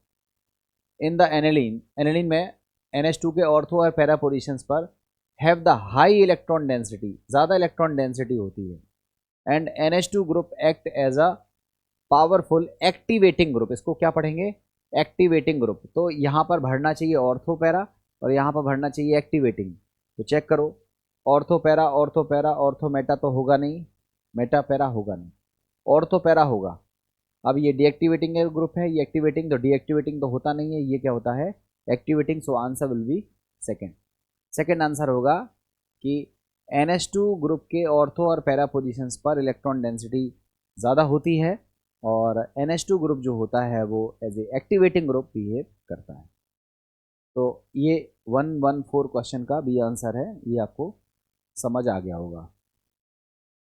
इन द एनिलीन, एनिलीन में NH2 के ऑर्थो और पैरा पोजीशंस पर have the high electron density, ज़्यादा इलेक्ट्रॉन डेंसिटी होती है, and NH2 group act as a powerful activating group. इसको क्या पढ़ेंगे, एक्टिवेटिंग ग्रुप। तो यहाँ पर भरना चाहिए ऑर्थो पैरा और यहाँ पर भरना चाहिए एक्टिवेटिंग। तो चेक करो, ortho para, ortho para, ortho Meta तो होगा नहीं, मेटा पैरा होगा नहीं, ऑर्थो पैरा होगा। अब ये डीएक्टिवेटिंग ग्रुप है, ये एक्टिवेटिंग, तो डीएक्टिवेटिंग तो होता नहीं है, ये क्या होता है, activating. So answer will be second. Second answer होगा कि NH2 ग्रुप के ऑर्थो और पैरा पोजीशंस पर इलेक्ट्रॉन डेंसिटी ज़्यादा होती है और NH2 ग्रुप जो होता है वो as a activating group behave करता है। तो ये 114 क्वेश्चन का बी आंसर है, ये आपको समझ आ गया होगा।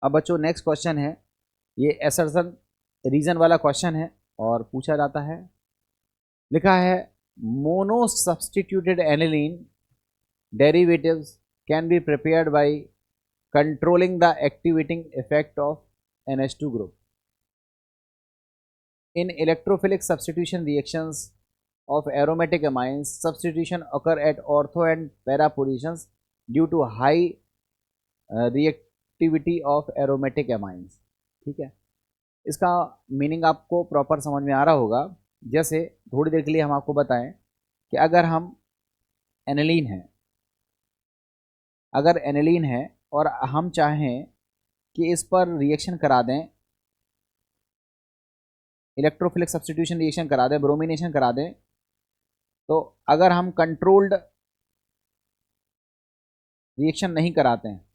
अब बच्चों नेक्स्ट क्वेश्चन है, ये असर्शन रीजन वाला क्वेश्चन है और पूछा जाता है, लिखा है mono substituted aniline derivatives can be prepared by controlling the activating effect of NH2 group in electrophilic substitution reactions of aromatic amines. Substitution occur at ortho and para positions due to high reactivity of aromatic amines। ठीक है, इसका मीनिंग आपको प्रॉपर समझ में आ रहा होगा। जैसे थोड़ी देर के लिए हम आपको बताएं कि अगर हम एनिलीन हैं, अगर एनिलीन है और हम चाहें कि इस पर रिएक्शन करा दें, इलेक्ट्रोफिलिक सब्स्टिट्यूशन रिएक्शन करा दें, ब्रोमिनेशन करा दें, तो अगर हम कंट्रोल्ड रिएक्शन नहीं कराते हैं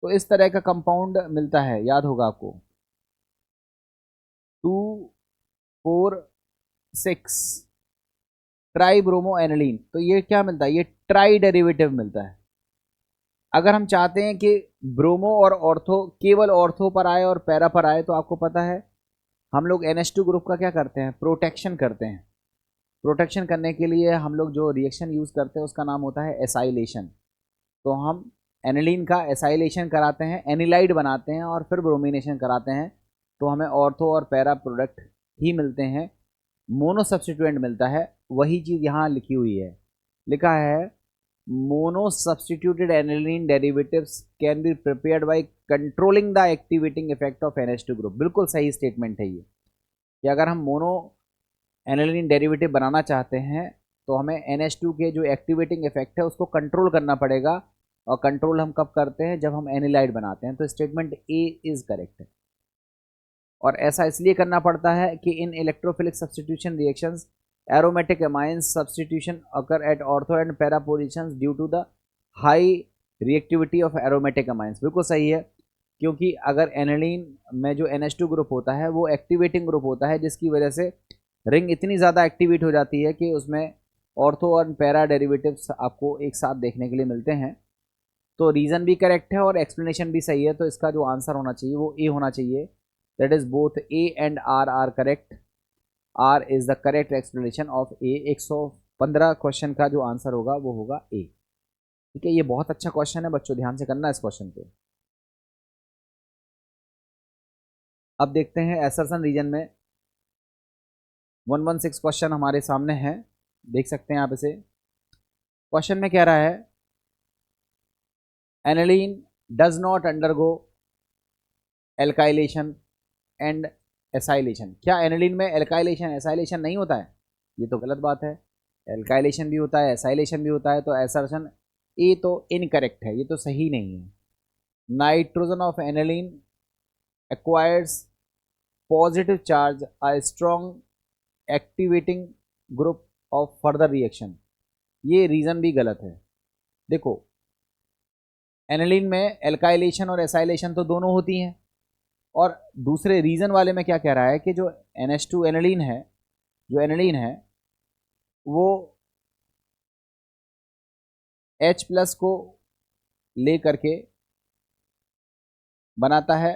तो इस तरह का कंपाउंड मिलता है, याद होगा आपको 2,4,6 ट्राई ब्रोमो एनिलीन। तो ये क्या मिलता है, ये ट्राई डेरिवेटिव मिलता है। अगर हम चाहते हैं कि ब्रोमो और ऑर्थो केवल ऑर्थो पर आए और पैरा पर आए, तो आपको पता है हम लोग NH2 ग्रुप का क्या करते हैं, प्रोटेक्शन करते हैं। प्रोटेक्शन करने के लिए हम लोग जो रिएक्शन यूज़ करते हैं उसका नाम होता है एसाइलेशन। तो हम एनिलीन का एसाइलेशन कराते हैं, एनिलाइड बनाते हैं और फिर ब्रोमिनेशन कराते हैं, तो हमें ऑर्थो और पैरा प्रोडक्ट ही मिलते हैं, मोनो सब्स्टिट्यूएंट मिलता है। वही चीज़ यहाँ लिखी हुई है, लिखा है mono substituted aniline derivatives can be prepared by controlling the activating effect of NH2 group. बिल्कुल सही स्टेटमेंट है ये, कि अगर हम मोनो एनिलीन डेरिवेटिव बनाना चाहते हैं तो हमें NH2 के जो एक्टिवेटिंग इफेक्ट है उसको कंट्रोल करना पड़ेगा, और कंट्रोल हम कब करते हैं, जब हम एनिलाइड बनाते हैं। तो स्टेटमेंट ए इज करेक्ट है, और ऐसा इसलिए करना पड़ता है कि in electrophilic substitution reactions aromatic amines substitution occur at ortho and para positions due to the high reactivity of aromatic amines. बिल्कुल सही है, क्योंकि अगर एनिलीन में जो NH2 ग्रुप होता है वो एक्टिवेटिंग ग्रुप होता है, जिसकी वजह से रिंग इतनी ज़्यादा एक्टिवेट हो जाती है कि उसमें ऑर्थो और पैरा डेरिवेटिव्स आपको एक साथ देखने के लिए मिलते हैं। तो रीज़न भी करेक्ट है और एक्सप्लेनेशन भी सही है, तो इसका जो आंसर होना चाहिए वो ए होना चाहिए। That is both A and R R correct. R is the correct explanation of A. 115 question का जो आंसर होगा वो होगा ए। ठीक है, ये बहुत अच्छा क्वेश्चन है बच्चों, ध्यान से करना इस क्वेश्चन पे। अब देखते हैं एसरसन रीजन में 116 क्वेश्चन हमारे सामने है, देख सकते हैं आप इसे। क्वेश्चन में कह रहा है aniline does not undergo alkylation and acylation. क्या एनिलीन में एल्काइलेशन एसाइलेशन नहीं होता है? ये तो गलत बात है। एल्काइलेशन भी होता है, एसाइलेशन भी होता है, तो एसर्शन ए तो इनकरेक्ट है, ये तो सही नहीं है। Nitrogen of aniline acquires positive charge a strong activating group of further reaction। ये रीजन भी गलत है। देखो, एनिलीन में एल्काइलेशन और एसाइलेशन तो दोनों होती हैं, और दूसरे रीजन वाले में क्या कह रहा है कि जो NH2 एनिलीन है, जो एनिलीन है वो H प्लस को ले करके बनाता है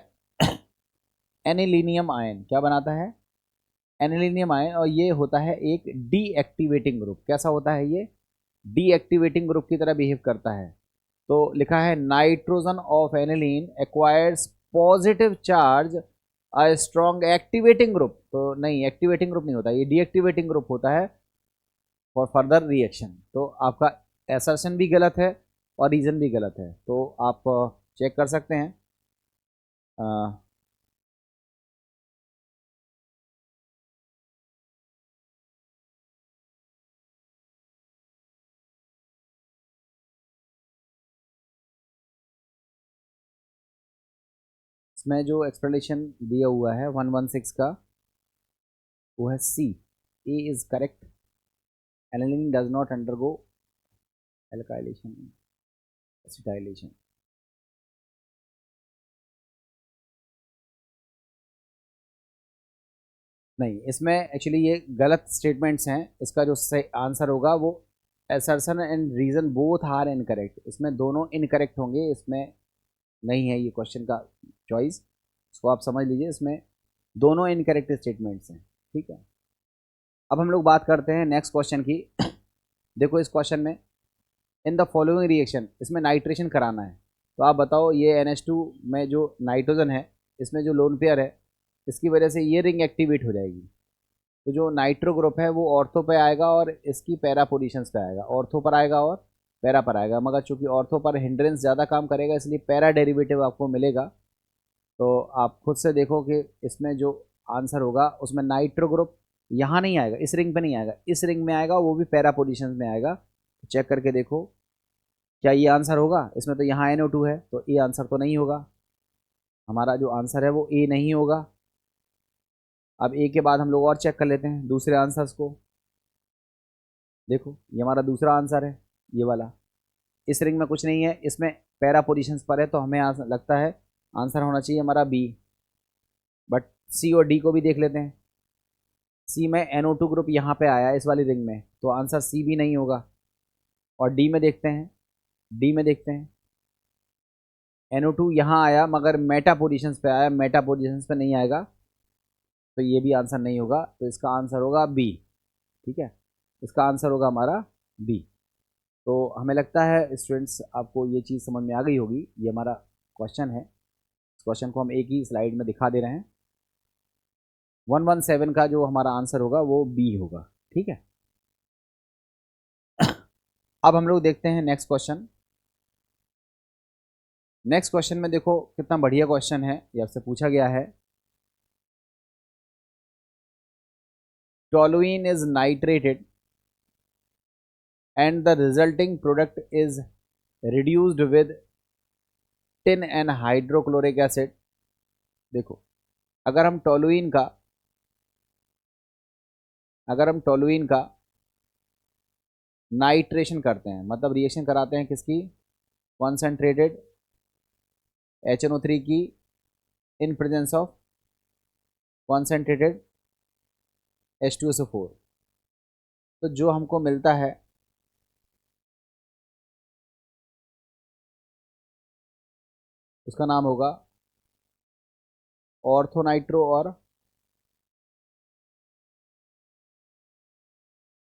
एनिलीनियम आयन। क्या बनाता है? एनिलीनियम आयन, और ये होता है एक डीएक्टिवेटिंग ग्रुप। कैसा होता है ये? डीएक्टिवेटिंग ग्रुप की तरह बिहेव करता है। तो लिखा है nitrogen of aniline acquires positive charge a strong activating group. तो नहीं, एक्टिवेटिंग ग्रुप नहीं होता, ये डीएक्टिवेटिंग ग्रुप होता है फॉर फर्दर रिएक्शन। तो आपका एसर्शन भी गलत है और रीजन भी गलत है, तो आप चेक कर सकते हैं। इसमें जो एक्सप्लेनेशन दिया हुआ है 116 का, वो है C, A is correct. Aniline does not undergo alkylation acetylation. नहीं, इसमें एक्चुअली ये गलत स्टेटमेंट्स हैं। इसका जो सही आंसर होगा वो assertion and reason both are incorrect. इसमें दोनों इनकरेक्ट होंगे, इसमें नहीं है ये क्वेश्चन का चॉइस। इसको आप समझ लीजिए, इसमें दोनों इनकरेक्ट स्टेटमेंट्स हैं। ठीक है, अब हम लोग बात करते हैं नेक्स्ट क्वेश्चन की। देखो इस क्वेश्चन में इन द फॉलोइंग रिएक्शन, इसमें नाइट्रेशन कराना है। तो आप बताओ, ये NH2 में जो नाइट्रोजन है, इसमें जो लोन पेयर है, इसकी वजह से ये रिंग एक्टिवेट हो जाएगी। तो जो नाइट्रो ग्रुप है वो ऑर्थो पे आएगा और इसकी पैरा पोजिशंस पे आएगा। ऑर्थो पर आएगा और पैरा पर आएगा, मगर चूंकि ऑर्थो पर हिंड्रेंस ज़्यादा काम करेगा इसलिए पैरा डेरिवेटिव आपको मिलेगा। तो आप खुद से देखो कि इसमें जो आंसर होगा उसमें नाइट्रो ग्रुप यहाँ नहीं आएगा, इस रिंग पे नहीं आएगा, इस रिंग में आएगा, वो भी पैरा पोजिशन में आएगा। चेक करके देखो क्या ये आंसर होगा। इसमें तो यहाँ NO2 है, तो ये आंसर तो नहीं होगा। हमारा जो आंसर है वो ए नहीं होगा। अब ए के बाद हम लोग और चेक कर लेते हैं दूसरे आंसर्स को। देखो ये हमारा दूसरा आंसर है, ये वाला। इस रिंग में कुछ नहीं है, इसमें पैरा पोजिशंस पर है, तो हमें लगता है आंसर होना चाहिए हमारा बी। बट सी और डी को भी देख लेते हैं। सी में NO2 ग्रुप यहाँ पे आया है इस वाली रिंग में, तो आंसर सी भी नहीं होगा। और डी में देखते हैं, डी में देखते हैं NO2 यहाँ आया मगर मेटा पोजिशंस पे आया, मेटा पोजिशंस पे नहीं आएगा, तो ये भी आंसर नहीं होगा। तो इसका आंसर होगा बी। ठीक है, इसका आंसर होगा हमारा बी। तो हमें लगता है स्टूडेंट्स आपको ये चीज़ समझ में आ गई होगी। ये हमारा क्वेश्चन है, इस क्वेश्चन को हम एक ही स्लाइड में दिखा दे रहे हैं। 117 का जो हमारा आंसर होगा वो बी होगा। ठीक है, अब हम लोग देखते हैं नेक्स्ट क्वेश्चन। नेक्स्ट क्वेश्चन में देखो कितना बढ़िया क्वेश्चन है, ये आपसे पूछा गया है। Toluene is नाइट्रेटेड and the resulting product is reduced with tin and hydrochloric acid। देखो, अगर हम टोलुइन का नाइट्रेशन करते हैं, मतलब रिएक्शन कराते हैं किसकी? कॉन्सेंट्रेटेड HNO3 की in presence of concentrated H2SO4, तो जो हमको मिलता है उसका नाम होगा ऑर्थोनाइट्रो और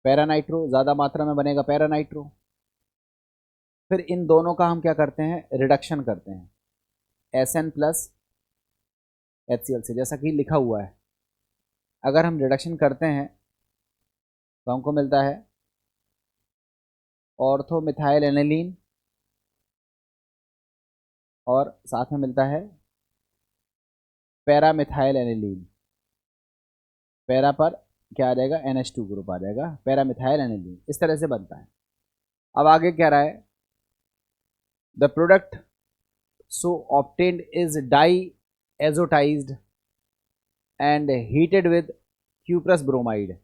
पैरानाइट्रो, ज़्यादा मात्रा में बनेगा पैरानाइट्रो। फिर इन दोनों का हम क्या करते हैं, रिडक्शन करते हैं SN प्लस HCl से, जैसा कि लिखा हुआ है। अगर हम रिडक्शन करते हैं तो हमको मिलता है ऑर्थो मिथाइल एनिलीन, और साथ में मिलता है पैरा मिथाइल एनिलीन। पैरा पर क्या आ जाएगा, NH2 ग्रुप आ जाएगा, पैरा मिथाइल एनिलीन। इस तरह से बनता है। अब आगे क्या रहा है, the product so obtained is die एजोटाइज्ड and heated with cuprous bromide.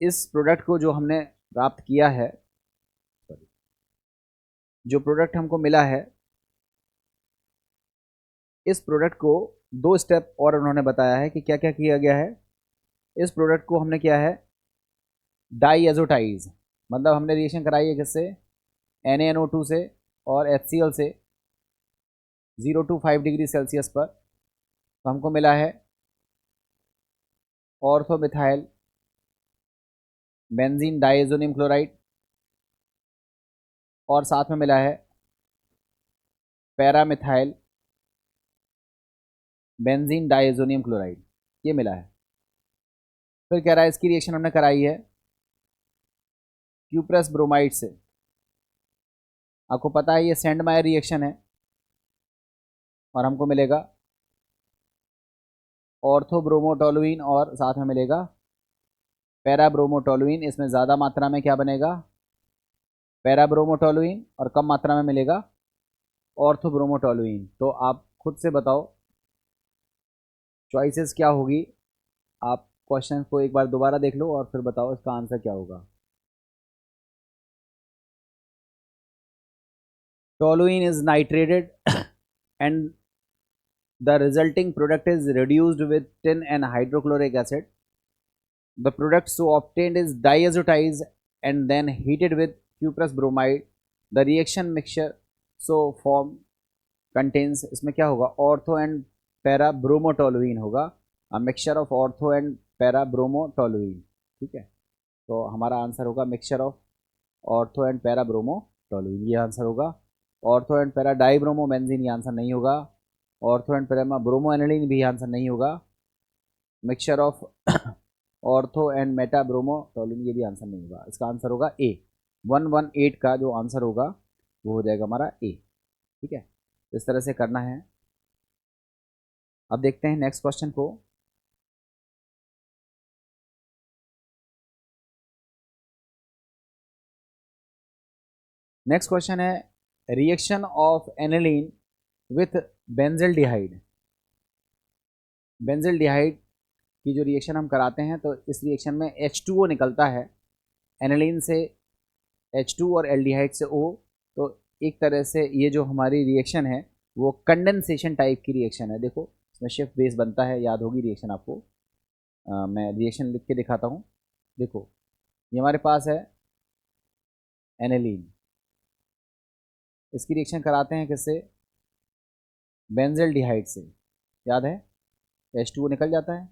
इस प्रोडक्ट को जो हमने प्राप्त किया है, जो प्रोडक्ट हमको मिला है, इस प्रोडक्ट को दो स्टेप और उन्होंने बताया है कि क्या क्या किया गया है। इस प्रोडक्ट को हमने किया है डाई एजोटाइज, मतलब हमने रिएक्शन कराई है किससे, NaNO2 से और HCl से 0 to 5 डिग्री सेल्सियस पर। तो हमको मिला है ऑर्थोमिथाइल बेंजीन डाइएजोनियम क्लोराइड, और साथ में मिला है पैरामिथाइल बेंजीन डाइएजोनियम क्लोराइड, ये मिला है। फिर कह रहा है इसकी रिएक्शन हमने कराई है क्यूप्रस ब्रोमाइड से। आपको पता है ये सेंडमायर रिएक्शन है, और हमको मिलेगा ऑर्थोब्रोमोटोलुइन और साथ में मिलेगा पैराब्रोमोटोलुइन। इसमें ज़्यादा मात्रा में क्या बनेगा, पैराब्रोमोटोलुइन, और कम मात्रा में मिलेगा ऑर्थोब्रोमोटोलुइन। तो आप खुद से बताओ चॉइसेस क्या होगी। आप क्वेश्चन को एक बार दोबारा देख लो और फिर बताओ इसका आंसर क्या होगा। Toluene is नाइट्रेटेड and the resulting product is reduced with tin and hydrochloric acid. The product so obtained is diazotized and then heated with cuprous bromide. The reaction mixture so form contains, इसमें क्या होगा, ऑर्थो एंड पैरा ब्रोमोटोलुइन होगा, a mixture of ortho and para bromotoluene. ठीक है, तो हमारा आंसर होगा mixture of ortho and para bromotoluene, ये आंसर होगा। ऑर्थो एंड पैरा डाइब्रोमोबेंजीन, ये आंसर नहीं होगा। Ortho and para bromo aniline भी आंसर नहीं होगा। Mixture of ortho and meta bromotoluene, ये भी आंसर नहीं होगा। इसका आंसर होगा ए। 118 का जो आंसर होगा वो हो जाएगा हमारा ए। ठीक है, इस तरह से करना है। अब देखते हैं नेक्स्ट क्वेश्चन को। नेक्स्ट क्वेश्चन है reaction of aniline with benzaldehyde. Benzaldehyde की जो रिएक्शन हम कराते हैं तो इस रिएक्शन में H2O निकलता है, एनिलीन से H2 और एल्डिहाइड से O। तो एक तरह से ये जो हमारी रिएक्शन है वो कंडेंसेशन टाइप की रिएक्शन है। देखो इसमें शिफ्ट बेस बनता है, याद होगी रिएक्शन आपको। मैं रिएक्शन लिख के दिखाता हूँ। देखो ये हमारे पास है एनिलीन, इसकी रिएक्शन कराते हैं किससे, बेंजल्डिहाइड से। याद है H2O निकल जाता है,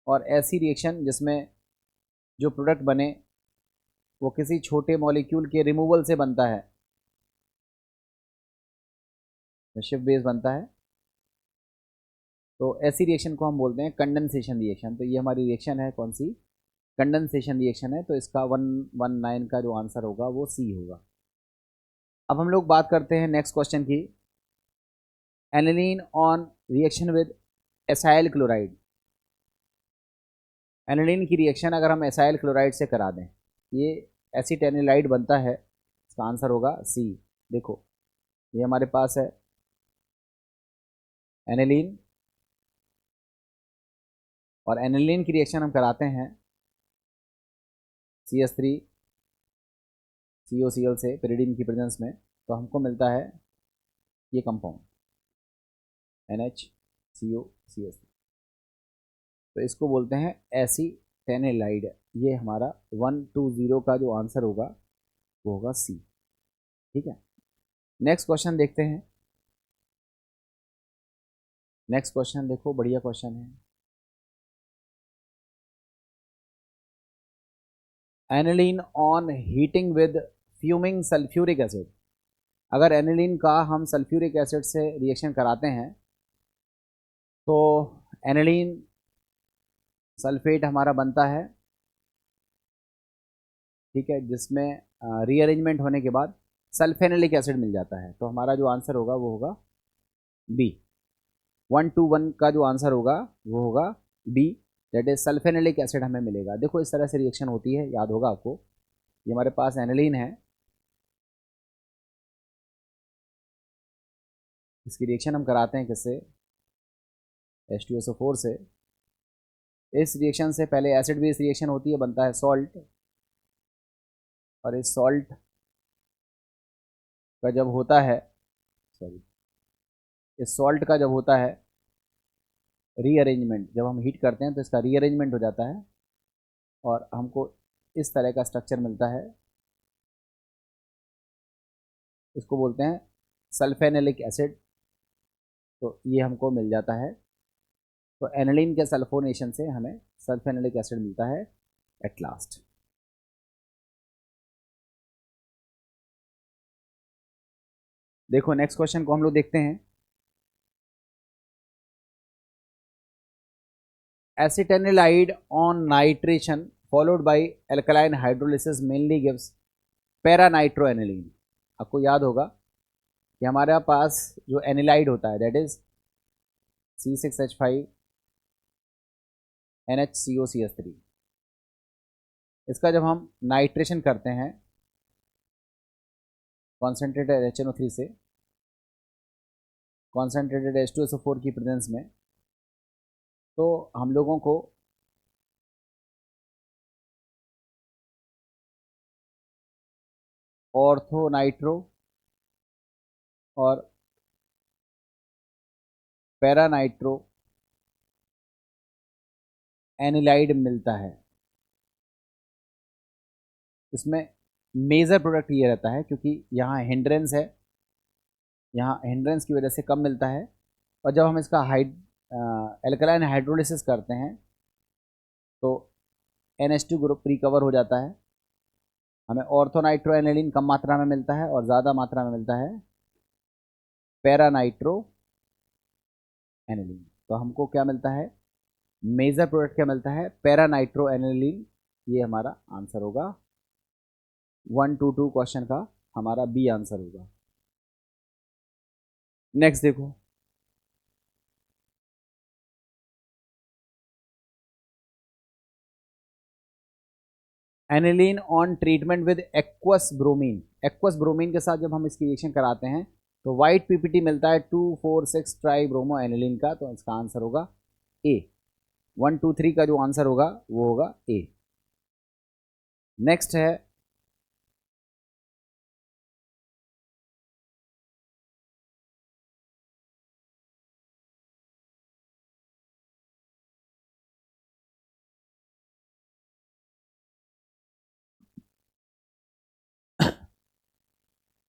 और ऐसी रिएक्शन जिसमें जो प्रोडक्ट बने वो किसी छोटे मॉलिक्यूल के रिमूवल से बनता है, शिफ्ट बेस बनता है, तो ऐसी रिएक्शन को हम बोलते हैं कंडेंसेशन रिएक्शन। तो ये हमारी रिएक्शन है कौन सी, कंडेंसेशन रिएक्शन है। तो इसका 119 का जो आंसर होगा वो सी होगा। अब हम लोग बात करते हैं नेक्स्ट क्वेश्चन की, aniline on reaction with acyl chloride. Aniline की रिएक्शन अगर हम एसाइल क्लोराइड से करा दें, ये एसिटेनिलाइड बनता है, इसका आंसर होगा सी। देखो ये हमारे पास है एनिलीन, और एनिलीन की रिएक्शन हम कराते हैं CH3 COCl से pyridine की प्रेजेंस में, तो हमको मिलता है ये कंपाउंड NHCOCH3। तो इसको बोलते हैं एसिटेनिलाइड। ये हमारा 120 का जो आंसर होगा वो होगा सी। ठीक है, नेक्स्ट क्वेश्चन देखते हैं। नेक्स्ट क्वेश्चन देखो, बढ़िया क्वेश्चन है। Aniline on heating with fuming sulphuric acid. अगर एनिलीन का हम सल्फ्यूरिक एसिड से रिएक्शन कराते हैं तो एनिलीन सल्फेट हमारा बनता है, ठीक है, जिसमें रीअरेंजमेंट होने के बाद सल्फेनिलिक एसिड मिल जाता है। तो हमारा जो आंसर होगा वो होगा बी। 121 का जो आंसर होगा वो होगा बी, दैट इज सल्फेनिलिक एसिड हमें मिलेगा। देखो इस तरह से रिएक्शन होती है, याद होगा आपको। ये हमारे पास एनिलीन है, इसकी रिएक्शन हम कराते हैं किससे? H2SO4 से। इस रिएक्शन से पहले एसिड बेस रिएक्शन होती है, बनता है सॉल्ट, और इस सॉल्ट का जब होता है, सॉरी, इस सॉल्ट का जब होता है रीअरेंजमेंट, जब हम हीट करते हैं तो इसका रीअरेंजमेंट हो जाता है और हमको इस तरह का स्ट्रक्चर मिलता है। इसको बोलते हैं सल्फेनिलिक एसिड। तो ये हमको मिल जाता है। तो एनिलीन के सल्फोनेशन से हमें सल्फेनिलिक एसिड मिलता है एट लास्ट। देखो नेक्स्ट क्वेश्चन को हम लोग देखते हैं। Acetanilide on nitration followed by alkaline hydrolysis mainly gives paranitroaniline. आपको याद होगा कि हमारे पास जो एनिलाइड होता है दैट इज C6H5 NHCOCH3, इसका जब हम नाइट्रेशन करते हैं कॉन्सेंट्रेटेड HNO3 से कॉन्सेंट्रेटेड H2SO4 की प्रेजेंस में, तो हम लोगों को ऑर्थो नाइट्रो और पैरानाइट्रो एनिलाइड मिलता है। इसमें मेजर प्रोडक्ट ये रहता है क्योंकि यहाँ हिंड्रेंस है, यहाँ हिंड्रेंस की वजह से कम मिलता है। और जब हम इसका एल्कलाइन हाइड्रोलिसिस करते हैं तो NH2 ग्रुप रिकवर हो जाता है, हमें ऑर्थोनाइट्रो एनिलीन कम मात्रा में मिलता है और ज़्यादा मात्रा में मिलता है पैरानाइट्रो एनिलीन। तो हमको क्या मिलता है? मेजर प्रोडक्ट क्या मिलता है? Paranitro aniline. ये हमारा आंसर होगा 122 क्वेश्चन का हमारा बी आंसर होगा। नेक्स्ट देखो, aniline on treatment with aqueous bromine. Aqueous bromine के साथ जब हम इसकी रिएक्शन कराते हैं तो वाइट पीपीटी मिलता है 2,4,6 ट्राई ब्रोमो एनिलीन का। तो इसका आंसर होगा ए। 123 का जो आंसर होगा वो होगा ए। नेक्स्ट है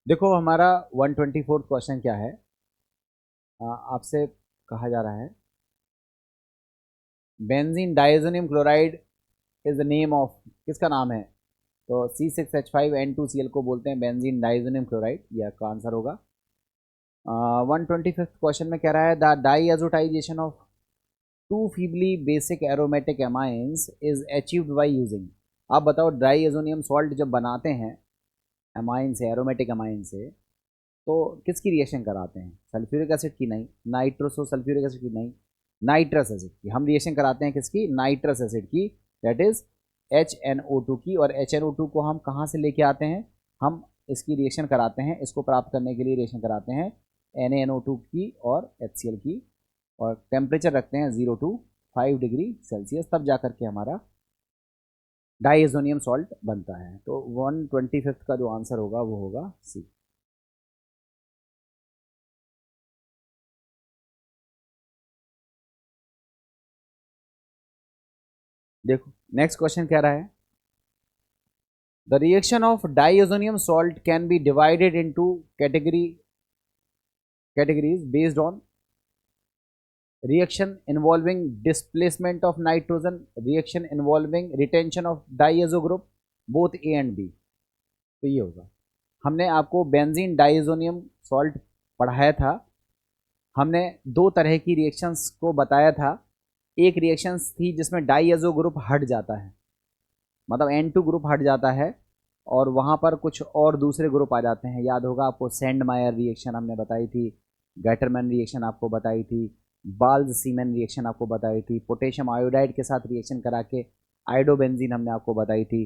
देखो हमारा 124 क्वेश्चन क्या है। आपसे कहा जा रहा है benzene diazonium chloride is the name of, किसका नाम है? तो C6H5N2Cl को बोलते हैं बेंजीन डाइजोनियम क्लोराइड। यह आपका आंसर होगा। 125 क्वेश्चन में कह रहा है the diazotization of two feebly basic aromatic amines is achieved by using. आप बताओ डाइएजोनियम सॉल्ट जब बनाते हैं एमाइन से, एरोमेटिक एमाइन से, तो किसकी रिएक्शन कराते हैं? सल्फ्यूरिक एसिड की नहीं, नाइट्रोसो सल्फ्यूरिक एसिड की नहीं, नाइट्रस एसिड की। हम रिएक्शन कराते हैं किसकी? नाइट्रस एसिड की, दैट इज HNO2 की। और HNO2 को हम कहाँ से लेके आते हैं? हम इसकी रिएक्शन कराते हैं, इसको प्राप्त करने के लिए रिएक्शन कराते हैं NaNO2 की और HCl की, और टेम्परेचर रखते हैं 0 to 5 डिग्री सेल्सियस, तब जाकर के हमारा डाइएजोनियम सॉल्ट बनता है। तो 125 का जो आंसर होगा वो होगा सी। देखो नेक्स्ट क्वेश्चन कह रहा है the reaction of diazonium salt can be divided into categories based on reaction involving displacement of nitrogen, reaction involving retention of diazo group, both A and B, तो ये होगा। हमने आपको बेंजीन डाइएजोनियम सॉल्ट पढ़ाया था। हमने दो तरह की रिएक्शंस को बताया था। एक रिएक्शंस थी जिसमें डाइएजो ग्रुप हट जाता है, मतलब N2 ग्रुप हट जाता है और वहाँ पर कुछ और दूसरे ग्रुप आ जाते हैं। याद होगा आपको, सेंडमायर रिएक्शन हमने बताई थी, गैटरमैन रिएक्शन आपको बताई थी, बाल्ज सीमेन रिएक्शन आपको बताई थी, पोटेशियम आयोडाइड के साथ रिएक्शन करा के आयोडोबेंजीन हमने आपको बताई थी,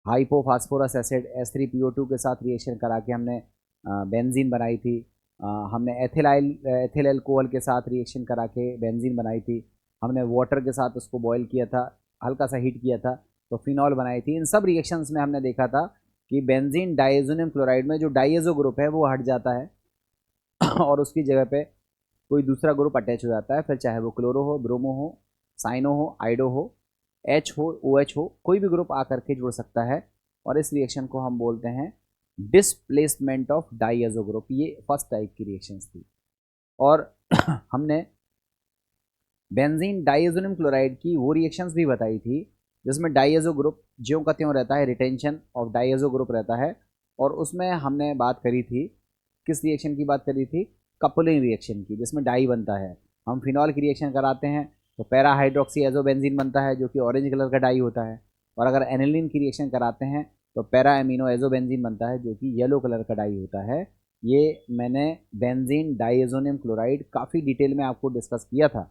हाइपोफास्फोरस एसिड H3PO2 के साथ रिएक्शन करा के हमने बेंजीन बनाई थी। हमने एथिल अल्कोहल के साथ रिएक्शन करा के बेंजीन बनाई थी। हमने वाटर के साथ उसको बॉयल किया था, हल्का सा हीट किया था, तो फिनॉल बनाई थी। इन सब रिएक्शंस में हमने देखा था कि बेंजीन डाइएजोनियम क्लोराइड में जो डाइएजो ग्रुप है वो हट जाता है और उसकी जगह पे कोई दूसरा ग्रुप अटैच हो जाता है, फिर चाहे वो क्लोरो हो, ब्रोमो हो, साइनो हो, आइडो हो, H हो, OH हो, कोई भी ग्रुप आकर के जुड़ सकता है और इस रिएक्शन को हम बोलते हैं डिस्प्लेसमेंट ऑफ डाइएजो ग्रुप। ये फर्स्ट टाइप की रिएक्शंस थी। और हमने बेंजीन डाइएजोनियम क्लोराइड की वो रिएक्शंस भी बताई थी जिसमें डाइएजो ग्रुप ज्यों का त्यों रहता है, रिटेंशन ऑफ डाइएजो ग्रुप रहता है। और उसमें हमने बात करी थी, किस रिएक्शन की बात करी थी? कपलिंग रिएक्शन की, जिसमें डाई बनता है। हम फिनॉल की रिएक्शन कराते हैं तो पैरा हाइड्रोक्सी एजोबेंजीन बनता है जो कि ऑरेंज कलर का डाई होता है, और अगर एनिलीन की रिएक्शन कराते हैं तो पैरा एमिनो एजोबेंजीन बनता है जो कि येलो कलर का डाई होता है। ये मैंने बेंजीन डाइएजोनियम क्लोराइड काफ़ी डिटेल में आपको डिस्कस किया था।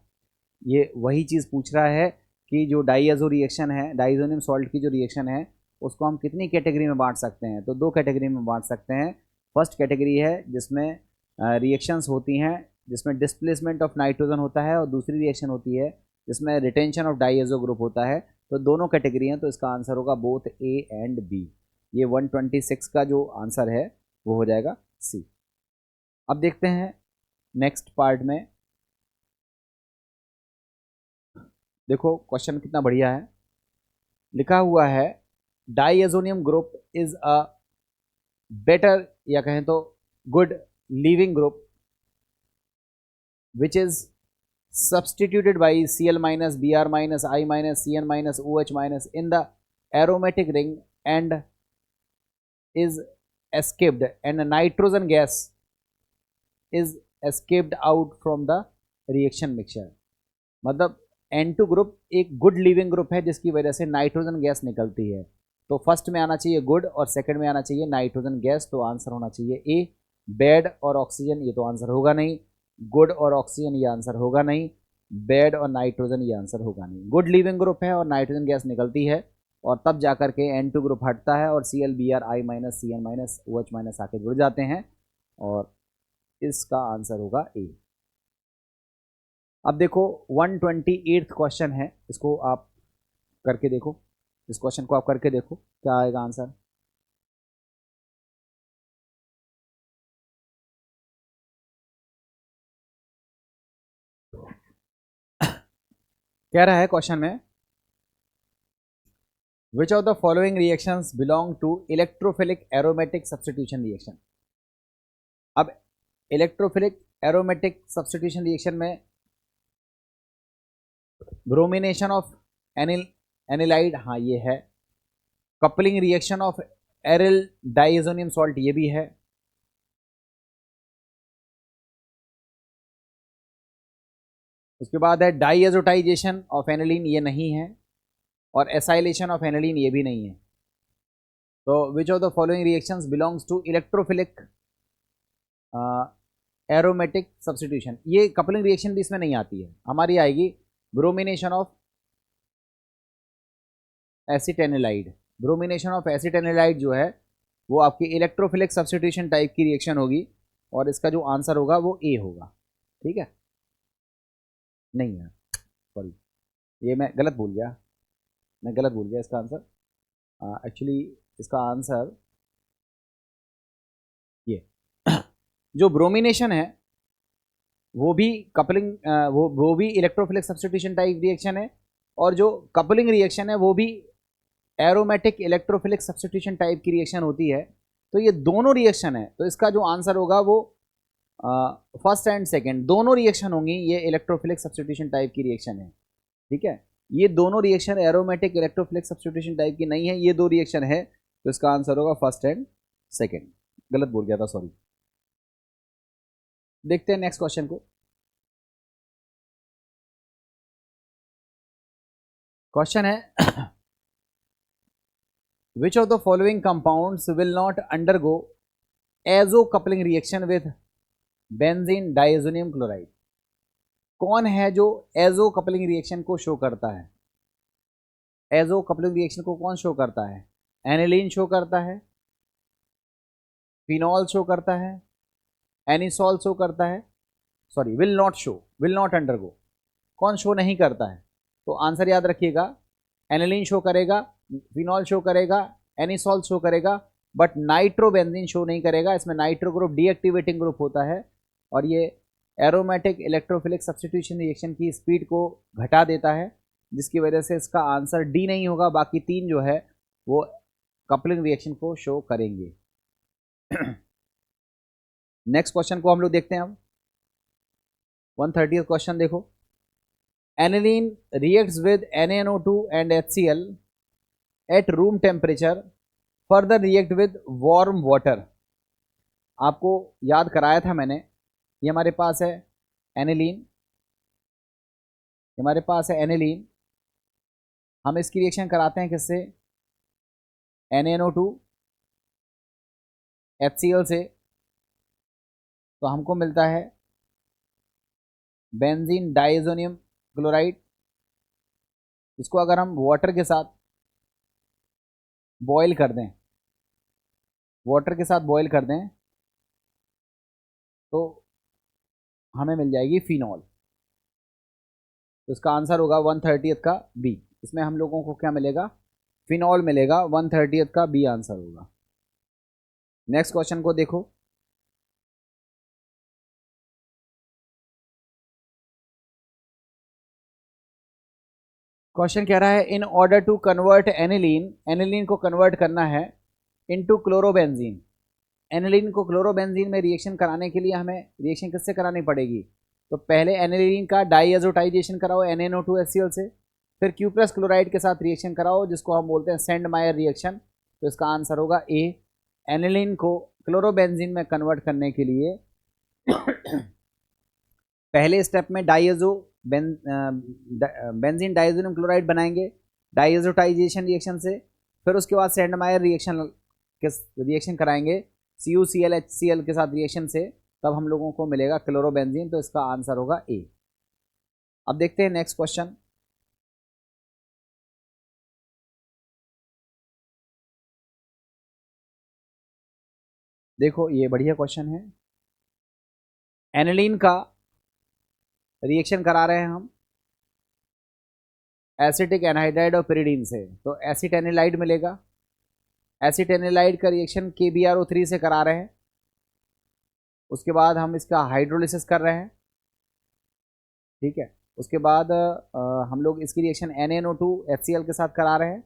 ये वही चीज़ पूछ रहा है कि जो डाइएजो रिएक्शन है, डाइएजोनियम सॉल्ट की जो रिएक्शन है, उसको हम कितनी कैटेगरी में बांट सकते हैं? तो दो कैटेगरी में बांट सकते हैं। फर्स्ट कैटेगरी है जिसमें रिएक्शंस होती हैं जिसमें डिस्प्लेसमेंट ऑफ नाइट्रोजन होता है, और दूसरी रिएक्शन होती है जिसमें रिटेंशन ऑफ डाइएजो ग्रुप होता है। तो दोनों कैटेगरी हैं, तो इसका आंसर होगा बोथ ए एंड बी। ये 126 का जो आंसर है वो हो जाएगा सी। अब देखते हैं नेक्स्ट पार्ट में। देखो क्वेश्चन कितना बढ़िया है। लिखा हुआ है diazonium group is a better, या कहें तो good leaving group which is substituted by Cl minus Br minus I minus Cn minus OH minus in the aromatic ring and is escaped, and nitrogen gas is escaped out from the reaction mixture। मतलब N2 ग्रुप एक गुड लिविंग ग्रुप है जिसकी वजह से नाइट्रोजन गैस निकलती है। तो फर्स्ट में आना चाहिए गुड और सेकंड में आना चाहिए नाइट्रोजन गैस, तो आंसर होना चाहिए ए। बेड और ऑक्सीजन ये तो आंसर होगा नहीं, गुड और ऑक्सीजन ये आंसर होगा नहीं, बेड और नाइट्रोजन ये आंसर होगा नहीं। गुड लिविंग ग्रुप है और नाइट्रोजन गैस निकलती है और तब जाकर के N2 ग्रुप हटता है और Cl Br I minus Cn minus OH minus आके जुड़ जाते हैं, और इसका आंसर होगा ए। अब देखो 128th क्वेश्चन है, इसको आप करके देखो। इस क्वेश्चन को आप करके देखो क्या आएगा आंसर। कह रहा है क्वेश्चन में which of the following reactions belong to electrophilic aromatic substitution reaction. अब इलेक्ट्रोफिलिक एरोमेटिक सब्स्टिट्यूशन रिएक्शन में ब्रोमिनेशन ऑफ एनिलाइड, हाँ ये है। Coupling reaction of aryl diazonium salt, ये भी है। उसके बाद है डाइएजोटाइजेशन ऑफ एनिलीन, ये नहीं है। और एसाइलेशन ऑफ एनिलीन, ये भी नहीं है। तो which of the following reactions belongs to electrophilic aromatic substitution. ये कपलिंग रिएक्शन भी इसमें नहीं आती है, हमारी आएगी bromination of acetanilide. Bromination of acetanilide जो है वो आपकी इलेक्ट्रोफिलिक सब्स्टिट्यूशन टाइप की रिएक्शन होगी, और इसका जो आंसर होगा वो ए होगा। ठीक है, नहीं है, सॉरी ये मैं गलत भूल गया, इसका आंसर एक्चुअली इसका आंसर ये जो ब्रोमिनेशन है वो भी कपलिंग वो भी इलेक्ट्रोफिलिक सब्स्टिट्यूशन टाइप रिएक्शन है, और जो कपलिंग रिएक्शन है वो भी एरोमेटिक इलेक्ट्रोफिलिक सब्स्टिट्यूशन टाइप की रिएक्शन होती है। तो ये दोनों रिएक्शन है, तो इसका जो आंसर होगा वो फर्स्ट एंड सेकंड दोनों रिएक्शन होंगी, ये इलेक्ट्रोफिलिक सब्स्टिट्यूशन टाइप की रिएक्शन है। ठीक है, ये दोनों reaction aromatic electrophilic substitution type की नहीं है, ये दो रिएक्शन है, तो इसका आंसर होगा फर्स्ट एंड सेकेंड। गलत बोल गया था, सॉरी। देखते हैं नेक्स्ट क्वेश्चन को। क्वेश्चन है which of the following compounds will not undergo azo coupling reaction with benzene diazonium chloride. कौन है जो एजो कपलिंग रिएक्शन को शो करता है? एजो कपलिंग रिएक्शन को कौन शो करता है? एनिलीन शो करता है, फिनॉल शो करता है, एनिसॉल शो करता है, sorry will not show, will not undergo, कौन शो नहीं करता है? तो आंसर याद रखिएगा, एनिलीन शो करेगा, फिनॉल शो करेगा, एनिसॉल शो करेगा, बट नाइट्रोबेंजीन शो नहीं करेगा। इसमें नाइट्रो ग्रुप डीएक्टिवेटिंग ग्रुप होता है और ये एरोमेटिक इलेक्ट्रोफिलिक सब्स्टिट्यूशन रिएक्शन की स्पीड को घटा देता है, जिसकी वजह से इसका आंसर डी नहीं होगा। बाकी तीन जो है वो कपलिंग रिएक्शन को शो करेंगे। नेक्स्ट क्वेश्चन को हम लोग देखते हैं अब। 130th क्वेश्चन देखो। Aniline reacts with NaNO2 and HCl at room temperature, further react with warm water। आपको याद कराया था मैंने, ये हमारे पास है एनिलीन, हमारे पास है एनिलीन, हम इसकी रिएक्शन कराते हैं किससे? NaNO2 HCl से, तो हमको मिलता है बेंजीन डाइएजोनियम क्लोराइड। इसको अगर हम वाटर के साथ बॉयल कर दें, वाटर के साथ बॉयल कर दें, तो हमें मिल जाएगी फिनॉल। तो इसका आंसर होगा 130th का बी। इसमें हम लोगों को क्या मिलेगा? फिनॉल मिलेगा। 130th का बी आंसर होगा। नेक्स्ट क्वेश्चन को देखो। क्वेश्चन कह रहा है in order to convert aniline, aniline को कन्वर्ट करना है इनटू क्लोरोबेंजीन। एनिलीन को क्लोरोबेंजीन में रिएक्शन कराने के लिए हमें रिएक्शन किससे करानी पड़ेगी? तो पहले एनिलीन का डाइएजोटाइजेशन कराओ NaNO2HCl से, फिर Q+ क्लोराइड के साथ रिएक्शन कराओ, जिसको हम बोलते हैं सेंडमायर रिएक्शन। तो इसका आंसर होगा ए। एनिलीन को क्लोरोबेंजीन में कन्वर्ट करने के लिए पहले स्टेप में बेंजीन डाइएजोनियम क्लोराइड बनाएंगे डाइएजोटाइजेशन रिएक्शन से, फिर उसके बाद सेंडमायर रिएक्शन कराएंगे CuCl के साथ रिएक्शन से, तब हम लोगों को मिलेगा क्लोरोबेंजीन। तो इसका आंसर होगा ए। अब देखते हैं नेक्स्ट क्वेश्चन। देखो ये बढ़िया क्वेश्चन है। एनिलीन का रिएक्शन करा रहे हैं हम एसिटिक एनहाइड्राइड और पिरिडीन से, तो एसिटेनिलाइड मिलेगा। एसिटेनिलाइड का रिएक्शन KBrO3 से करा रहे हैं, उसके बाद हम इसका हाइड्रोलिसिस कर रहे हैं, ठीक है। उसके बाद हम लोग इसकी रिएक्शन NaNO2HCl के साथ करा रहे हैं,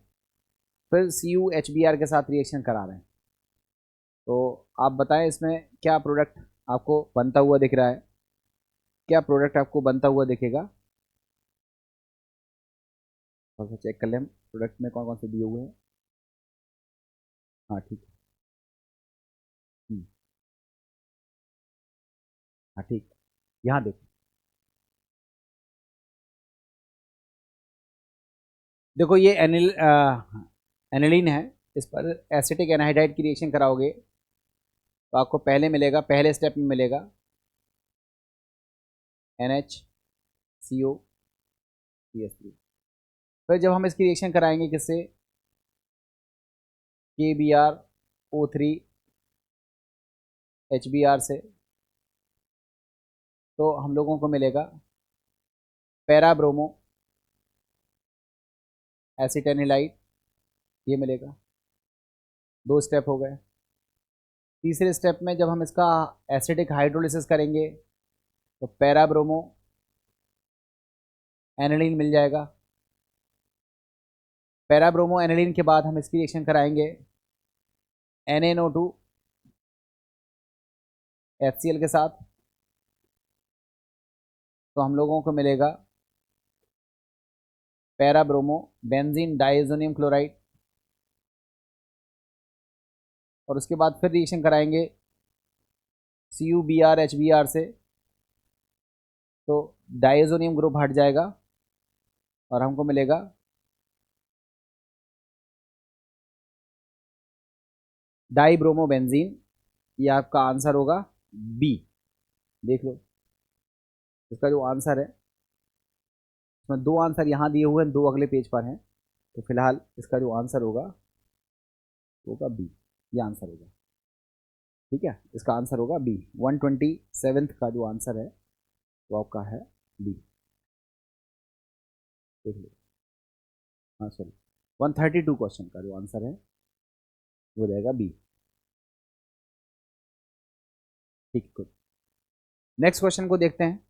फिर CuHBr के साथ रिएक्शन करा रहे हैं। तो आप बताएं इसमें क्या प्रोडक्ट आपको बनता हुआ दिख रहा है? क्या प्रोडक्ट आपको बनता हुआ दिखेगा? थोड़ा सा चेक कर लें हम प्रोडक्ट में कौन कौन से दिए हुए हैं। हाँ ठीक है। हाँ ठीक, यहाँ देखो, देखो ये एनिलीन है, इस पर एसिटिक एनहाइड्राइड की रिएक्शन कराओगे तो आपको पहले मिलेगा, पहले स्टेप में मिलेगा NHCO3। फिर जब हम इसकी रिएक्शन कराएंगे किससे? KBrO3HBr से, तो हम लोगों को मिलेगा पैराब्रोमो एसिटेनिलाइड, ये मिलेगा। दो स्टेप हो गए। तीसरे स्टेप में जब हम इसका एसिडिक हाइड्रोलिसिस करेंगे तो पैराब्रोमो एनिलीन मिल जाएगा। पैराब्रोमो एनिलीन के बाद हम इसकी रिएक्शन कराएंगे NaNO2HCl के साथ, तो हम लोगों को मिलेगा para bromo benzene diazonium chloride, और उसके बाद फिर रिएक्शन कराएंगे CuBr HBr से, तो डाइएजोनियम ग्रुप हट जाएगा और हमको मिलेगा डाइब्रोमोबेंजीन। ये आपका आंसर होगा बी। देख लो इसका जो आंसर है, इसमें दो आंसर यहाँ दिए हुए हैं, दो अगले पेज पर हैं, तो फिलहाल इसका जो आंसर होगा बी। ये आंसर होगा, ठीक है, इसका आंसर होगा बी। 127 का जो आंसर है वो आपका है बी। देख लो, हाँ सॉरी, 132 क्वेश्चन का जो आंसर है वो रहेगा बी। ठीक, गुड। नेक्स्ट क्वेश्चन को देखते हैं।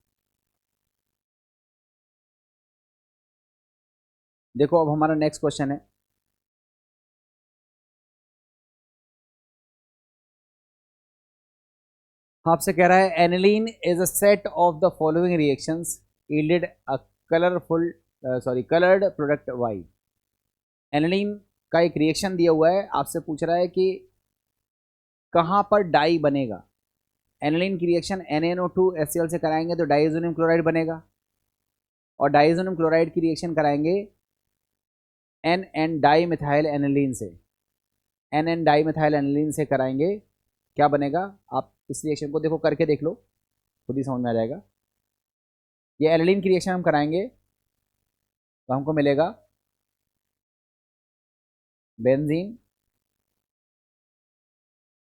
देखो अब हमारा नेक्स्ट क्वेश्चन है, आपसे कह रहा है aniline is a set of the following reactions yielded a colourful coloured product Y. Aniline का एक रिएक्शन दिया हुआ है, आपसे पूछ रहा है कि कहां पर डाई बनेगा। एनिलीन की रिएक्शन NaNO2 HCl से कराएंगे तो डाइएजोनियम क्लोराइड बनेगा, और डाइएजोनियम क्लोराइड की रिएक्शन कराएंगे NN डाई मिथाइल एनिलीन से, NN डाई मिथाइल एनिलीन से कराएंगे, क्या बनेगा। आप इस रिएक्शन को देखो, करके देख लो, खुद ही समझ में आ जाएगा। ये एनिलीन की रिएक्शन हम कराएंगे तो हमको मिलेगा बेंजीन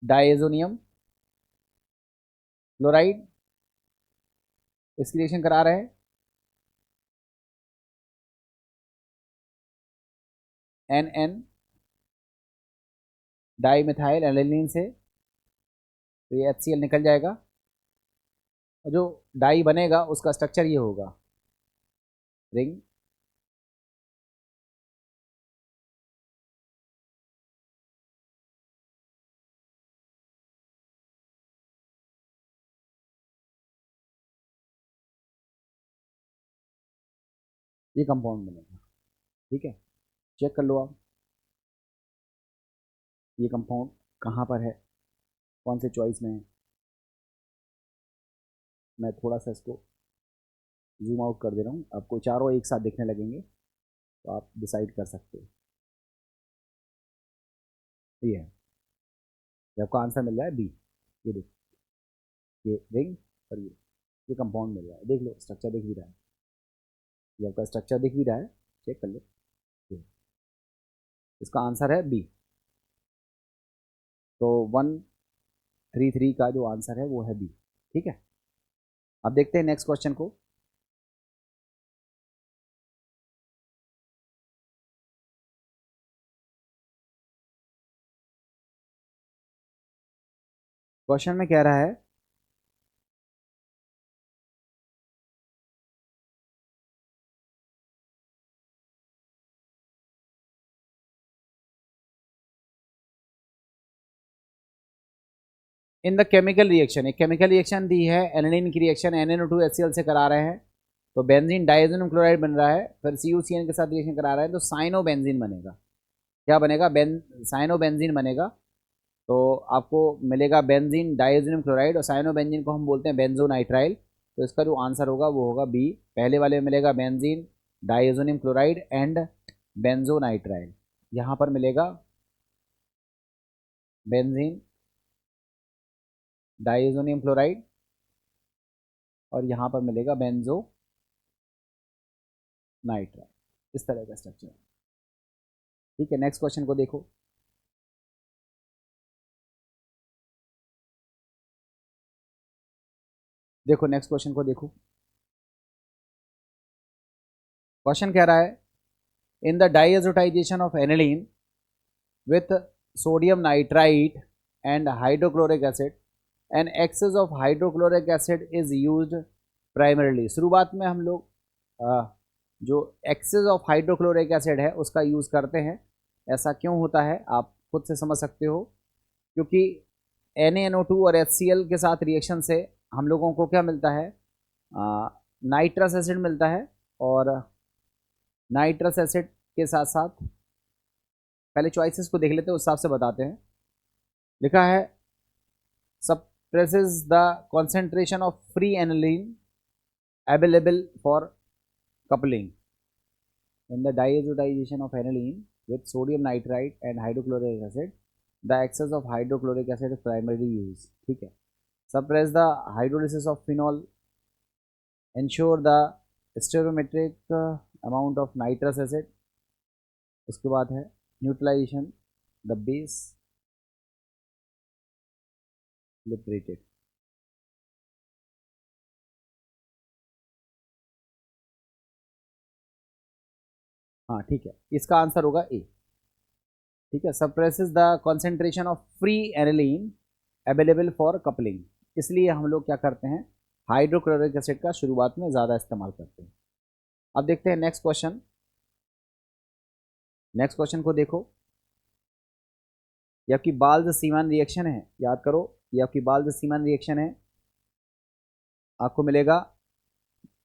डाइएजोनियम क्लोराइड, इसकी रिएक्शन करा रहे हैं NN डाई मिथाइल एनिलीन से, तो ये HCl निकल जाएगा, और जो डाई बनेगा उसका स्ट्रक्चर ये होगा रिंग, ये कंपाउंड बनेगा। ठीक है, चेक कर लो आप ये कंपाउंड कहाँ पर है, कौन से चॉइस में है। मैं थोड़ा सा इसको जूम आउट कर दे रहा हूँ, आपको चारों एक साथ दिखने लगेंगे तो आप डिसाइड कर सकते हो। ये है, ये आपका आंसर मिल रहा है बी। ये देखो, ये रिंग और ये कंपाउंड मिल रहा है, देख लो स्ट्रक्चर दिख भी रहा है, ये आपका स्ट्रक्चर दिख भी रहा है, चेक कर लो। ये इसका आंसर है बी। तो 133 का जो आंसर है वो है बी। ठीक है, अब देखते हैं नेक्स्ट क्वेश्चन को। क्वेश्चन में कह रहा है इन द केमिकल रिएक्शन, एक केमिकल रिएक्शन दी है, एनिलीन की रिएक्शन NaNO2 HCl से करा रहे हैं, तो बेंजीन डाइएजोनियम क्लोराइड बन रहा है, फिर CuCN के साथ रिएक्शन करा रहे हैं तो साइनोबेंजीन बनेगा। क्या बनेगा, साइनोबेंजीन बनेगा। तो आपको मिलेगा बेंजीन डाइएजोनियम क्लोराइड, और साइनोबेंजीन को हम बोलते हैं बेंजोनाइट्राइल, तो इसका जो आंसर होगा वो होगा बी। पहले वाले में मिलेगा बेंजीन डाइएजोनियम क्लोराइड एंड बेंजोनाइट्राइल, यहाँ पर मिलेगा बेंजीन डाइएजोनियम क्लोराइड और यहाँ पर मिलेगा बेंजो नाइट्राइल, इस तरह का स्ट्रक्चर। ठीक है, नेक्स्ट क्वेश्चन को देखो। देखो नेक्स्ट क्वेश्चन को देखो, क्वेश्चन कह रहा है in the diazotization of aniline with sodium nitrite and hydrochloric acid and excess of hydrochloric acid is used primarily. शुरुआत में हम लोग जो एक्सेस ऑफ हाइड्रोक्लोरिक एसिड है उसका यूज़ करते हैं। ऐसा क्यों होता है आप खुद से समझ सकते हो, क्योंकि NaNO2 और HCl के साथ रिएक्शन से हम लोगों को क्या मिलता है, नाइट्रस एसिड मिलता है, और नाइट्रस एसिड के साथ साथ, पहले चॉइसेस को देख लेते हैं उस हिसाब से बताते हैं। लिखा है suppresses the concentration of free aniline available for coupling in the diazotization of aniline with sodium nitrite and hydrochloric acid. The excess of hydrochloric acid is primarily used. ठीक है, suppress the hydrolysis of phenol, ensure the stereometric amount of nitrous acid. उसके बाद है न्यूट्रलाइजेशन द बेस लिबरेटेड। हाँ ठीक है, इसका आंसर होगा ए। ठीक है, suppresses the concentration of free aniline available for coupling, इसलिए हम लोग क्या करते हैं, हाइड्रोक्लोरिक एसिड का शुरुआत में ज़्यादा इस्तेमाल करते हैं। अब देखते हैं नेक्स्ट क्वेश्चन। नेक्स्ट क्वेश्चन को देखो, ये आपकी बाल्ज सीमान रिएक्शन है, याद करो ये आपकी बाल्ज सीमान रिएक्शन है। आपको मिलेगा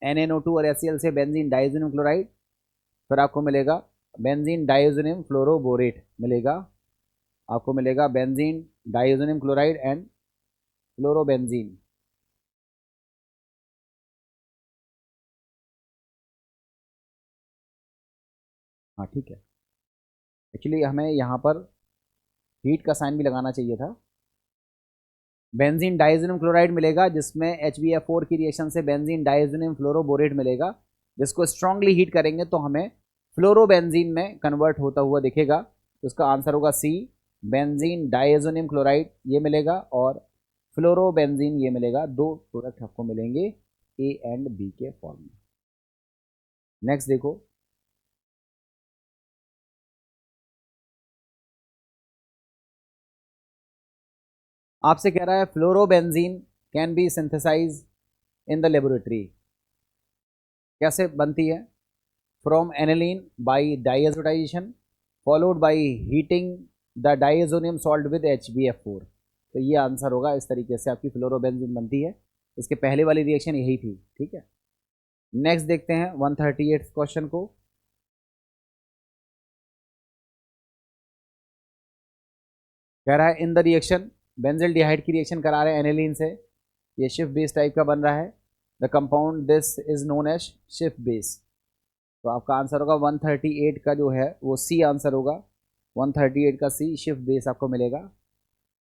NaNO2 और HCl से बेंजीन डाइज़ोनियम क्लोराइड, फिर आपको मिलेगा बेंजीन डाइज़ोनियम फ्लोरोबोरेट मिलेगा, आपको मिलेगा बेंजीन डाइज़ोनियम क्लोराइड एंड फ्लोरोबेंजीन। हाँ ठीक है, एक्चुअली हमें यहाँ पर हीट का साइन भी लगाना चाहिए था। बेंजीन डाइज़ोनियम क्लोराइड मिलेगा जिसमें HbF4 की रिएक्शन से बेंजीन डाइज़ोनियम फ्लोरोबोरेट मिलेगा, जिसको स्ट्रांगली हीट करेंगे तो हमें फ्लोरोबेंजीन में कन्वर्ट होता हुआ दिखेगा। तो उसका आंसर होगा सी, बेंजीन डाइज़ोनियम क्लोराइड ये मिलेगा और फ्लोरोबेंजीन ये मिलेगा। दो प्रोडक्ट आपको मिलेंगे ए एंड बी के फॉर्म में। नेक्स्ट देखो, आपसे कह रहा है fluorobenzene can be synthesized in the laboratory. कैसे बनती है, from aniline by diazotization followed by heating the diazonium salt with HbF4। तो ये आंसर होगा, इस तरीके से आपकी फ्लोरोबेंजीन बनती है। इसके पहले वाली रिएक्शन यही थी। ठीक है, नेक्स्ट देखते हैं 138 क्वेश्चन को। कह रहा है इन द रिएक्शन बेंजिल डिहाइड की रिएक्शन करा रहे हैं एनिलीन से, ये शिफ्ट बेस टाइप का बन रहा है। The compound this is known as शिफ्ट बेस। तो आपका आंसर होगा 138 का जो है वो सी आंसर होगा, 138 का सी शिफ्ट बेस आपको मिलेगा।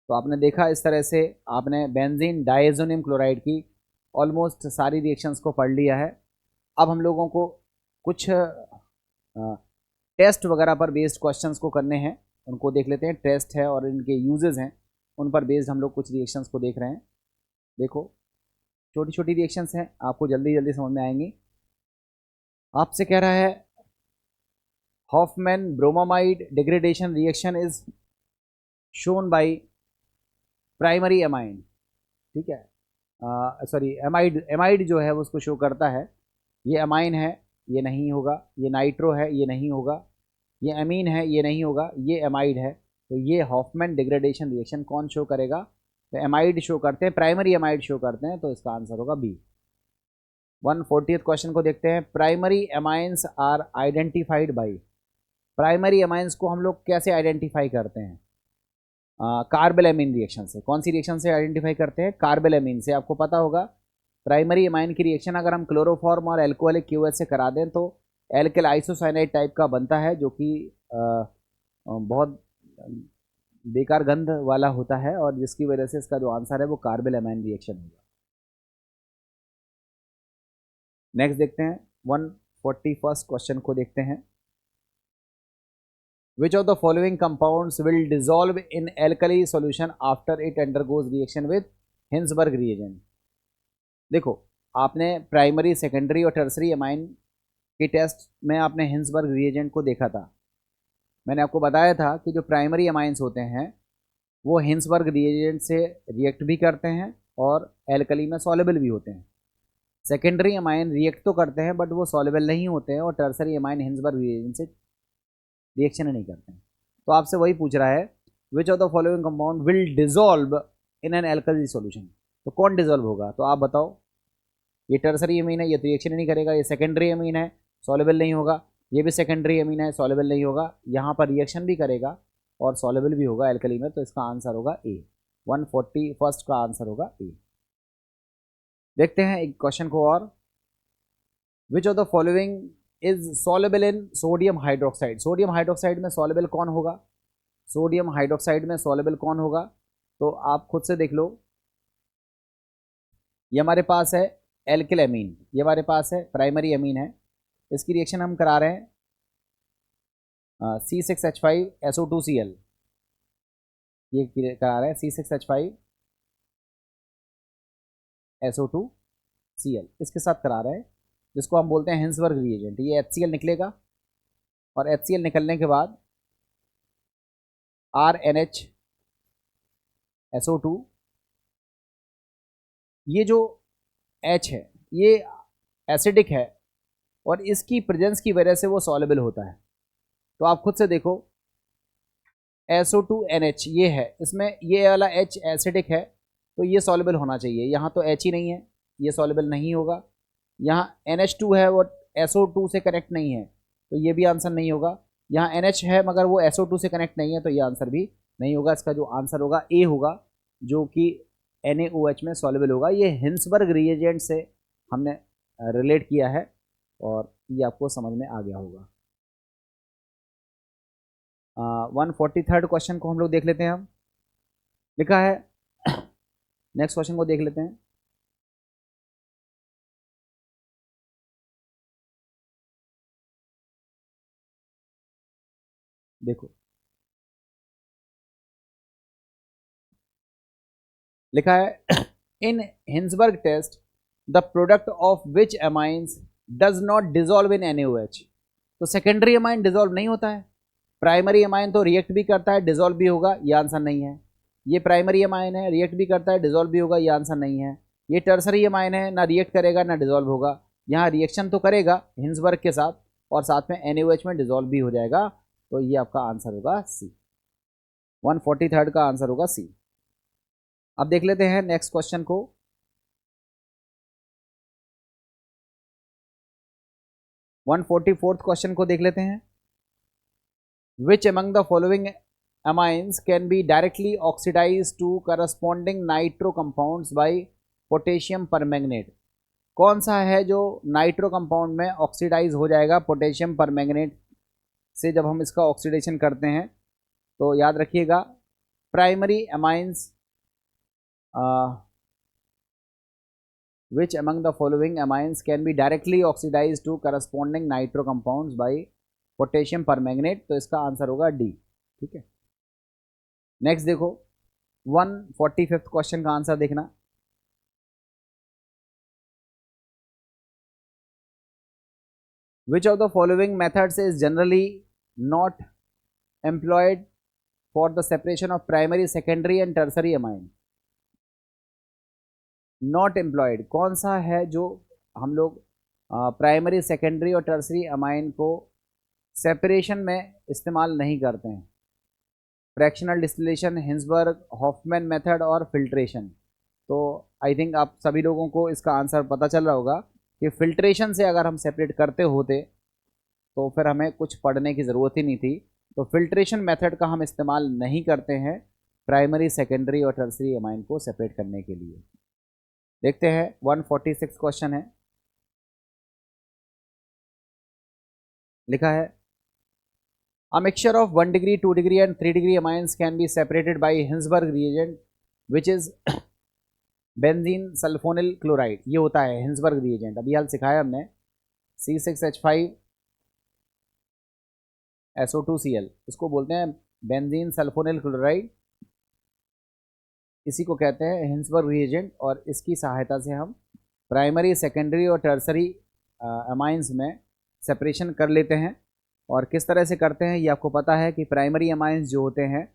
तो आपने देखा इस तरह से आपने बेंजीन डाइज़ोनियम क्लोराइड की ऑलमोस्ट सारी रिएक्शंस को पढ़ लिया है। अब हम लोगों को कुछ टेस्ट वगैरह पर बेस्ड क्वेश्चंस को करने हैं, उनको देख लेते हैं। टेस्ट है और इनके यूजेस हैं, उन पर बेस्ड हम लोग कुछ रिएक्शंस को देख रहे हैं। देखो छोटी छोटी रिएक्शंस हैं, आपको जल्दी जल्दी समझ में आएंगी। आपसे कह रहा है Hofmann bromamide degradation reaction is shown by primary amine. ठीक है, सॉरी एमाइड, एमाइड जो है वो उसको शो करता है। ये एमाइन है, ये नहीं होगा। ये नाइट्रो है, ये नहीं होगा। ये एमीन है, ये नहीं होगा। ये एमाइड है। तो ये हॉफमैन डिग्रेडेशन रिएक्शन कौन शो करेगा, तो एमाइड शो करते हैं, प्राइमरी एमाइड शो करते हैं। तो इसका आंसर होगा बी। 140th क्वेश्चन को देखते हैं। Primary amines are identified by, primary amines को हम लोग कैसे आइडेंटिफाई करते हैं, कार्बेलामीन रिएक्शन से। कौन सी रिएक्शन से आइडेंटिफाई करते हैं, कार्बेलामीन से। आपको पता होगा प्राइमरी एमाइन की रिएक्शन अगर हम क्लोरोफॉर्म और एल्कोहलिक QH से करा दें तो एल्किल आइसोसाइनाइड टाइप का बनता है, जो कि बहुत बेकार गंध वाला होता है, और जिसकी वजह से इसका जो आंसर है वो कार्बेलामाइन रिएक्शन होगा। नेक्स्ट देखते हैं 141st क्वेश्चन को देखते हैं। Which of the following compounds will dissolve in alkali solution after it undergoes reaction with Hinsberg reagent? देखो आपने प्राइमरी, सेकेंडरी और टर्सरी एमाइन के टेस्ट में आपने हिंसबर्ग रिएजेंट को देखा था। मैंने आपको बताया था कि जो प्राइमरी एमाइंस होते हैं वो हिंसबर्ग रिएजेंट से रिएक्ट भी करते हैं और एल्कली में सॉल्युबल भी होते हैं। सेकेंडरी एमाइन रिएक्ट तो करते हैं बट वो सॉल्युबल नहीं होते हैं, और टर्सरी एमाइन हिंसबर्ग रिएजेंट से रिएक्शन नहीं करते हैं। तो आपसे वही पूछ रहा है which of the following compound will dissolve in an alkali solution. तो कौन डिजोल्व होगा, तो आप बताओ। ये टर्सरी एमीन है, ये तो रिएक्शन नहीं करेगा। ये सेकेंडरी एमीन है, सॉल्युबल नहीं होगा। ये भी सेकेंडरी अमीन है, सॉल्युबल नहीं होगा। यहाँ पर रिएक्शन भी करेगा और सॉल्युबल भी होगा एल्कली में, तो इसका आंसर होगा ए। 141 का आंसर होगा ए। देखते हैं एक क्वेश्चन को और। विच of the following is soluble in sodium hydroxide? Sodium hydroxide में सॉल्युबल कौन होगा? सोडियम हाइड्रोक्साइड में सॉल्युबल कौन होगा? तो आप खुद से देख लो। ये हमारे पास है एल्किल अमीन, ये हमारे पास है प्राइमरी अमीन है। इसकी रिएक्शन हम करा रहे हैं C6H5SO2Cl, ये करा रहे हैं C6H5SO2Cl, इसके साथ करा रहे हैं, जिसको हम बोलते हैं हिंसबर्ग रिएजेंट। ये HCl निकलेगा और HCl निकलने के बाद RNHSO2, ये जो H है ये एसिडिक है और इसकी प्रेजेंस की वजह से वो सॉल्युबल होता है। तो आप खुद से देखो, SO2NH ये है, इसमें ये वाला H एसिडिक है तो ये सॉल्युबल होना चाहिए। यहाँ तो H ही नहीं है, ये सॉल्युबल नहीं होगा। यहाँ NH2 है, वो SO2 से कनेक्ट नहीं है, तो ये भी आंसर नहीं होगा। यहाँ NH है मगर वो SO2 से कनेक्ट नहीं है, तो ये आंसर भी नहीं होगा। इसका जो आंसर होगा ए होगा, जो कि NaOH में सॉल्युबल होगा। ये हिंसबर्ग रिएजेंट से हमने रिलेट किया है और ये आपको समझ में आ गया होगा। 143rd क्वेश्चन को हम लोग देख लेते हैं। हम लिखा है, नेक्स्ट क्वेश्चन को देख लेते हैं। देखो लिखा है, in Hinsberg test the product of which amines does not dissolve in NaOH। तो सेकेंडरी अमाइन डिजोल्व नहीं होता है, प्राइमरी अमाइन तो रिएक्ट भी करता है, डिजोल्व भी होगा, ये आंसर नहीं है। ये प्राइमरी अमाइन है, रिएक्ट भी करता है, डिजोल्व भी होगा, ये आंसर नहीं है। ये टर्सरी अमाइन है, ना रिएक्ट करेगा ना डिजोल्व होगा। यहाँ रिएक्शन तो करेगा हिंसबर्ग के साथ और साथ में NaOH में डिजोल्व भी हो जाएगा, तो ये आपका आंसर होगा सी। 143rd का आंसर होगा सी। अब देख लेते हैं नेक्स्ट क्वेश्चन को। वन 144th क्वेश्चन को देख लेते हैं। Which among the following amines can be directly oxidized to corresponding nitro compounds by potassium permanganate? कौन सा है जो नाइट्रो कंपाउंड में ऑक्सीडाइज हो जाएगा पोटेशियम परमैंगनेट से? जब हम इसका ऑक्सीडेशन करते हैं तो याद रखिएगा, primary amines, which among the following amines can be directly oxidized to corresponding nitro compounds by potassium permanganate? तो इसका आंसर होगा डी। ठीक है, नेक्स्ट देखो 145th क्वेश्चन का आंसर देखना। Which of the following methods is generally not employed for the separation of primary, secondary and tertiary amine? Not employed कौन सा है जो हम लोग प्राइमरी, सेकेंडरी और टर्सरी अमाइन को सेपरेशन में इस्तेमाल नहीं करते हैं? Fractional distillation, Hinsberg, Hoffmann method और फिल्ट्रेशन। तो आई थिंक आप सभी लोगों को इसका आंसर पता चल रहा होगा कि फिल्ट्रेशन से अगर हम सेपरेट करते होते तो फिर हमें कुछ पढ़ने की ज़रूरत ही नहीं थी। तो फिल्ट्रेशन मेथड का हम इस्तेमाल नहीं करते हैं प्राइमरी, सेकेंडरी और टर्सरी अमाइन को सेपरेट करने के लिए। देखते हैं 146 क्वेश्चन है। लिखा है, अ mixture of 1 degree, 2 degree and 3 degree amines can be separated by Hinsberg reagent which is benzene sulphonyl chloride. ये होता है हिंसबर्ग रिएजेंट, अभी हाल सिखाया हमने, C6H5SO2Cl, इसको बोलते हैं बेंजीन सल्फोनिल क्लोराइड, इसी को कहते हैं हिंसबर्ग रिएजेंट। और इसकी सहायता से हम प्राइमरी, सेकेंडरी और टर्सरी अमाइंस में सेपरेशन कर लेते हैं। और किस तरह से करते हैं ये आपको पता है कि प्राइमरी अमाइंस जो होते हैं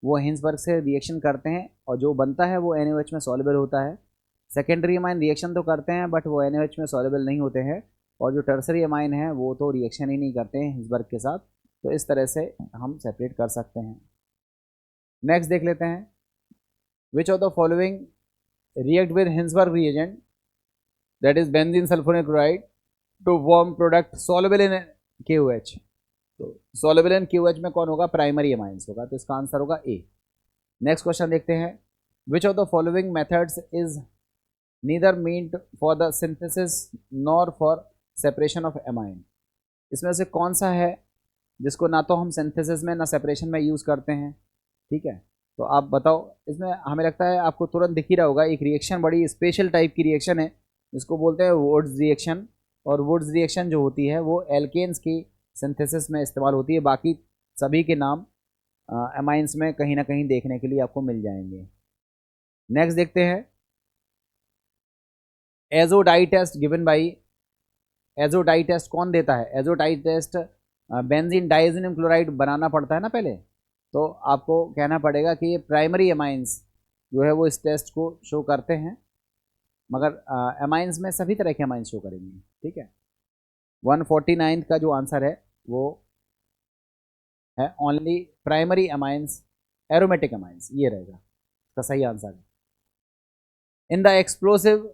वो हिंसबर्ग से रिएक्शन करते हैं और जो बनता है वो NaOH में सॉल्युबल होता है। सेकेंडरी अमाइन रिएक्शन तो करते हैं बट वो NaOH में सॉल्युबल नहीं होते हैं, और जो टर्सरी अमाइन है वो तो रिएक्शन ही नहीं करते हैं हिंसबर्ग के साथ। तो इस तरह से हम सेपरेट कर सकते हैं। नेक्स्ट देख लेते हैं, which of the following react with Hinsberg reagent, that is benzene sulfonyl chloride, to form product soluble in KOH। तो सॉल्युबल इन KOH में कौन होगा? प्राइमरी एमाइंस होगा, तो इसका आंसर होगा ए। नेक्स्ट क्वेश्चन देखते हैं, विच of the following methods is neither meant for the synthesis nor for separation of amine. इसमें से कौन सा है जिसको ना तो हम सिंथेसिस में ना सेपरेशन में यूज़ करते हैं? ठीक है, तो आप बताओ। इसमें हमें लगता है आपको तुरंत दिख ही रहा होगा, एक रिएक्शन बड़ी स्पेशल टाइप की रिएक्शन है जिसको बोलते हैं वुड्स रिएक्शन। और वुड्स रिएक्शन जो होती है वो एल्केन्स की सिंथेसिस में इस्तेमाल होती है। बाकी सभी के नाम एमाइंस में कहीं ना कहीं देखने के लिए आपको मिल जाएंगे। नेक्स्ट देखते हैं, azo dye test given by, azo dye test कौन देता है? एजोडाई टेस्ट बेंजीन डाइजेनियम क्लोराइड बनाना पड़ता है ना पहले, तो आपको कहना पड़ेगा कि ये प्राइमरी एमाइंस जो है वो इस टेस्ट को शो करते हैं, मगर एमाइंस में सभी तरह के एमाइंस शो करेंगे। ठीक है, 149 का जो आंसर है वो है only primary amines, aromatic amines, ये रहेगा इसका सही आंसर है। In the explosive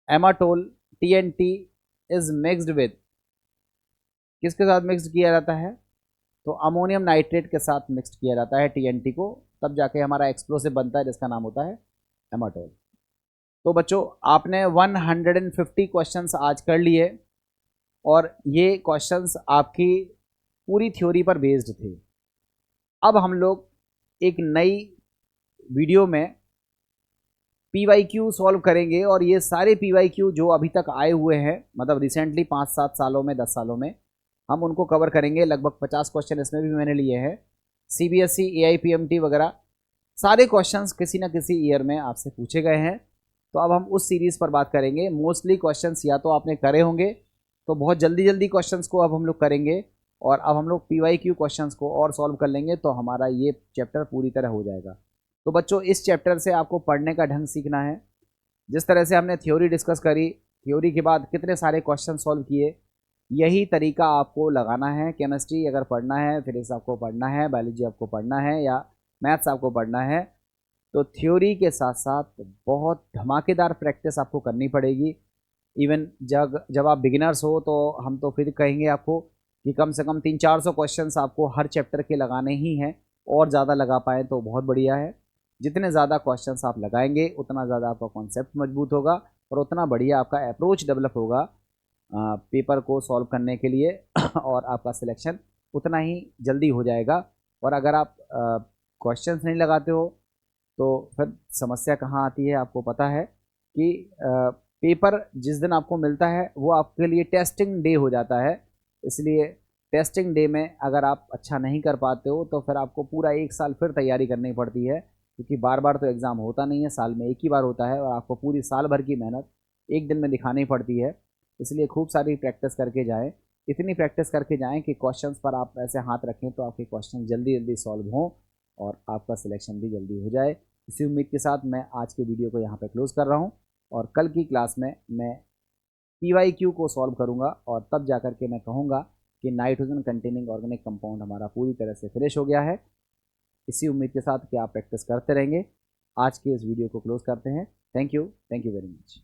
amatol TNT is mixed with, किसके साथ मिक्सड किया जाता है? तो अमोनियम नाइट्रेट के साथ मिक्सड किया जाता है TNT को, तब जाके हमारा एक्सप्लोसिव बनता है जिसका नाम होता है एमाटोल। तो बच्चों आपने 150 क्वेश्चंस आज कर लिए और ये क्वेश्चंस आपकी पूरी थ्योरी पर बेस्ड थे। अब हम लोग एक नई वीडियो में PYQ सॉल्व करेंगे और ये सारे PYQ जो अभी तक आए हुए हैं, मतलब रिसेंटली 5-7 सालों में, 10 सालों में, हम उनको कवर करेंगे। लगभग 50 क्वेश्चन इसमें भी मैंने लिए हैं। CBSE AIPMT वगैरह सारे क्वेश्चंस किसी न किसी ईयर में आपसे पूछे गए हैं, तो अब हम उस सीरीज़ पर बात करेंगे। मोस्टली क्वेश्चंस या तो आपने करे होंगे, तो बहुत जल्दी जल्दी क्वेश्चंस को अब हम लोग करेंगे, और अब हम लोग PYQ क्वेश्चंस को और सॉल्व कर लेंगे, तो हमारा ये चैप्टर पूरी तरह हो जाएगा। तो बच्चों इस चैप्टर से आपको पढ़ने का ढंग सीखना है। जिस तरह से हमने थ्योरी डिस्कस करी, थ्योरी के बाद कितने सारे क्वेश्चन सॉल्व किए, यही तरीका आपको लगाना है। केमिस्ट्री अगर पढ़ना है, फिजिक्स आपको पढ़ना है, बायोलॉजी आपको पढ़ना है, या मैथ्स आपको पढ़ना है, तो थ्योरी के साथ साथ बहुत धमाकेदार प्रैक्टिस आपको करनी पड़ेगी। इवन जब आप बिगिनर्स हो तो हम तो फिर कहेंगे आपको कि कम से कम 300-400 क्वेश्चंस आपको हर चैप्टर के लगाने ही हैं, और ज़्यादा लगा पाएँ तो बहुत बढ़िया है। जितने ज़्यादा क्वेश्चंस आप लगाएंगे उतना ज़्यादा आपका कॉन्सेप्ट मजबूत होगा और उतना बढ़िया आपका अप्रोच डेवलप होगा पेपर को सॉल्व करने के लिए और आपका सिलेक्शन उतना ही जल्दी हो जाएगा। और अगर आप क्वेश्चंस नहीं लगाते हो तो फिर समस्या कहाँ आती है? आपको पता है कि पेपर जिस दिन आपको मिलता है वो आपके लिए टेस्टिंग डे हो जाता है। इसलिए टेस्टिंग डे में अगर आप अच्छा नहीं कर पाते हो तो फिर आपको पूरा 1 साल फिर तैयारी करनी पड़ती है, क्योंकि बार बार तो एग्ज़ाम होता नहीं है, साल में एक ही बार होता है, और आपको पूरी साल भर की मेहनत एक दिन में दिखानी पड़ती है। इसलिए खूब सारी प्रैक्टिस करके जाएं, इतनी प्रैक्टिस करके जाएं कि क्वेश्चंस पर आप ऐसे हाथ रखें तो आपके क्वेश्चन जल्दी जल्दी सॉल्व हों और आपका सिलेक्शन भी जल्दी हो जाए। इसी उम्मीद के साथ मैं आज के वीडियो को यहाँ पे क्लोज़ कर रहा हूँ, और कल की क्लास में मैं PYQ को सॉल्व करूँगा, और तब जा कर के मैं कहूँगा कि नाइट्रोजन कंटेनिंग ऑर्गेनिक कंपाउंड हमारा पूरी तरह से फिनिश हो गया है। इसी उम्मीद के साथ कि आप प्रैक्टिस करते रहेंगे। आज के इस वीडियो को क्लोज़ करते हैं। Thank you very much.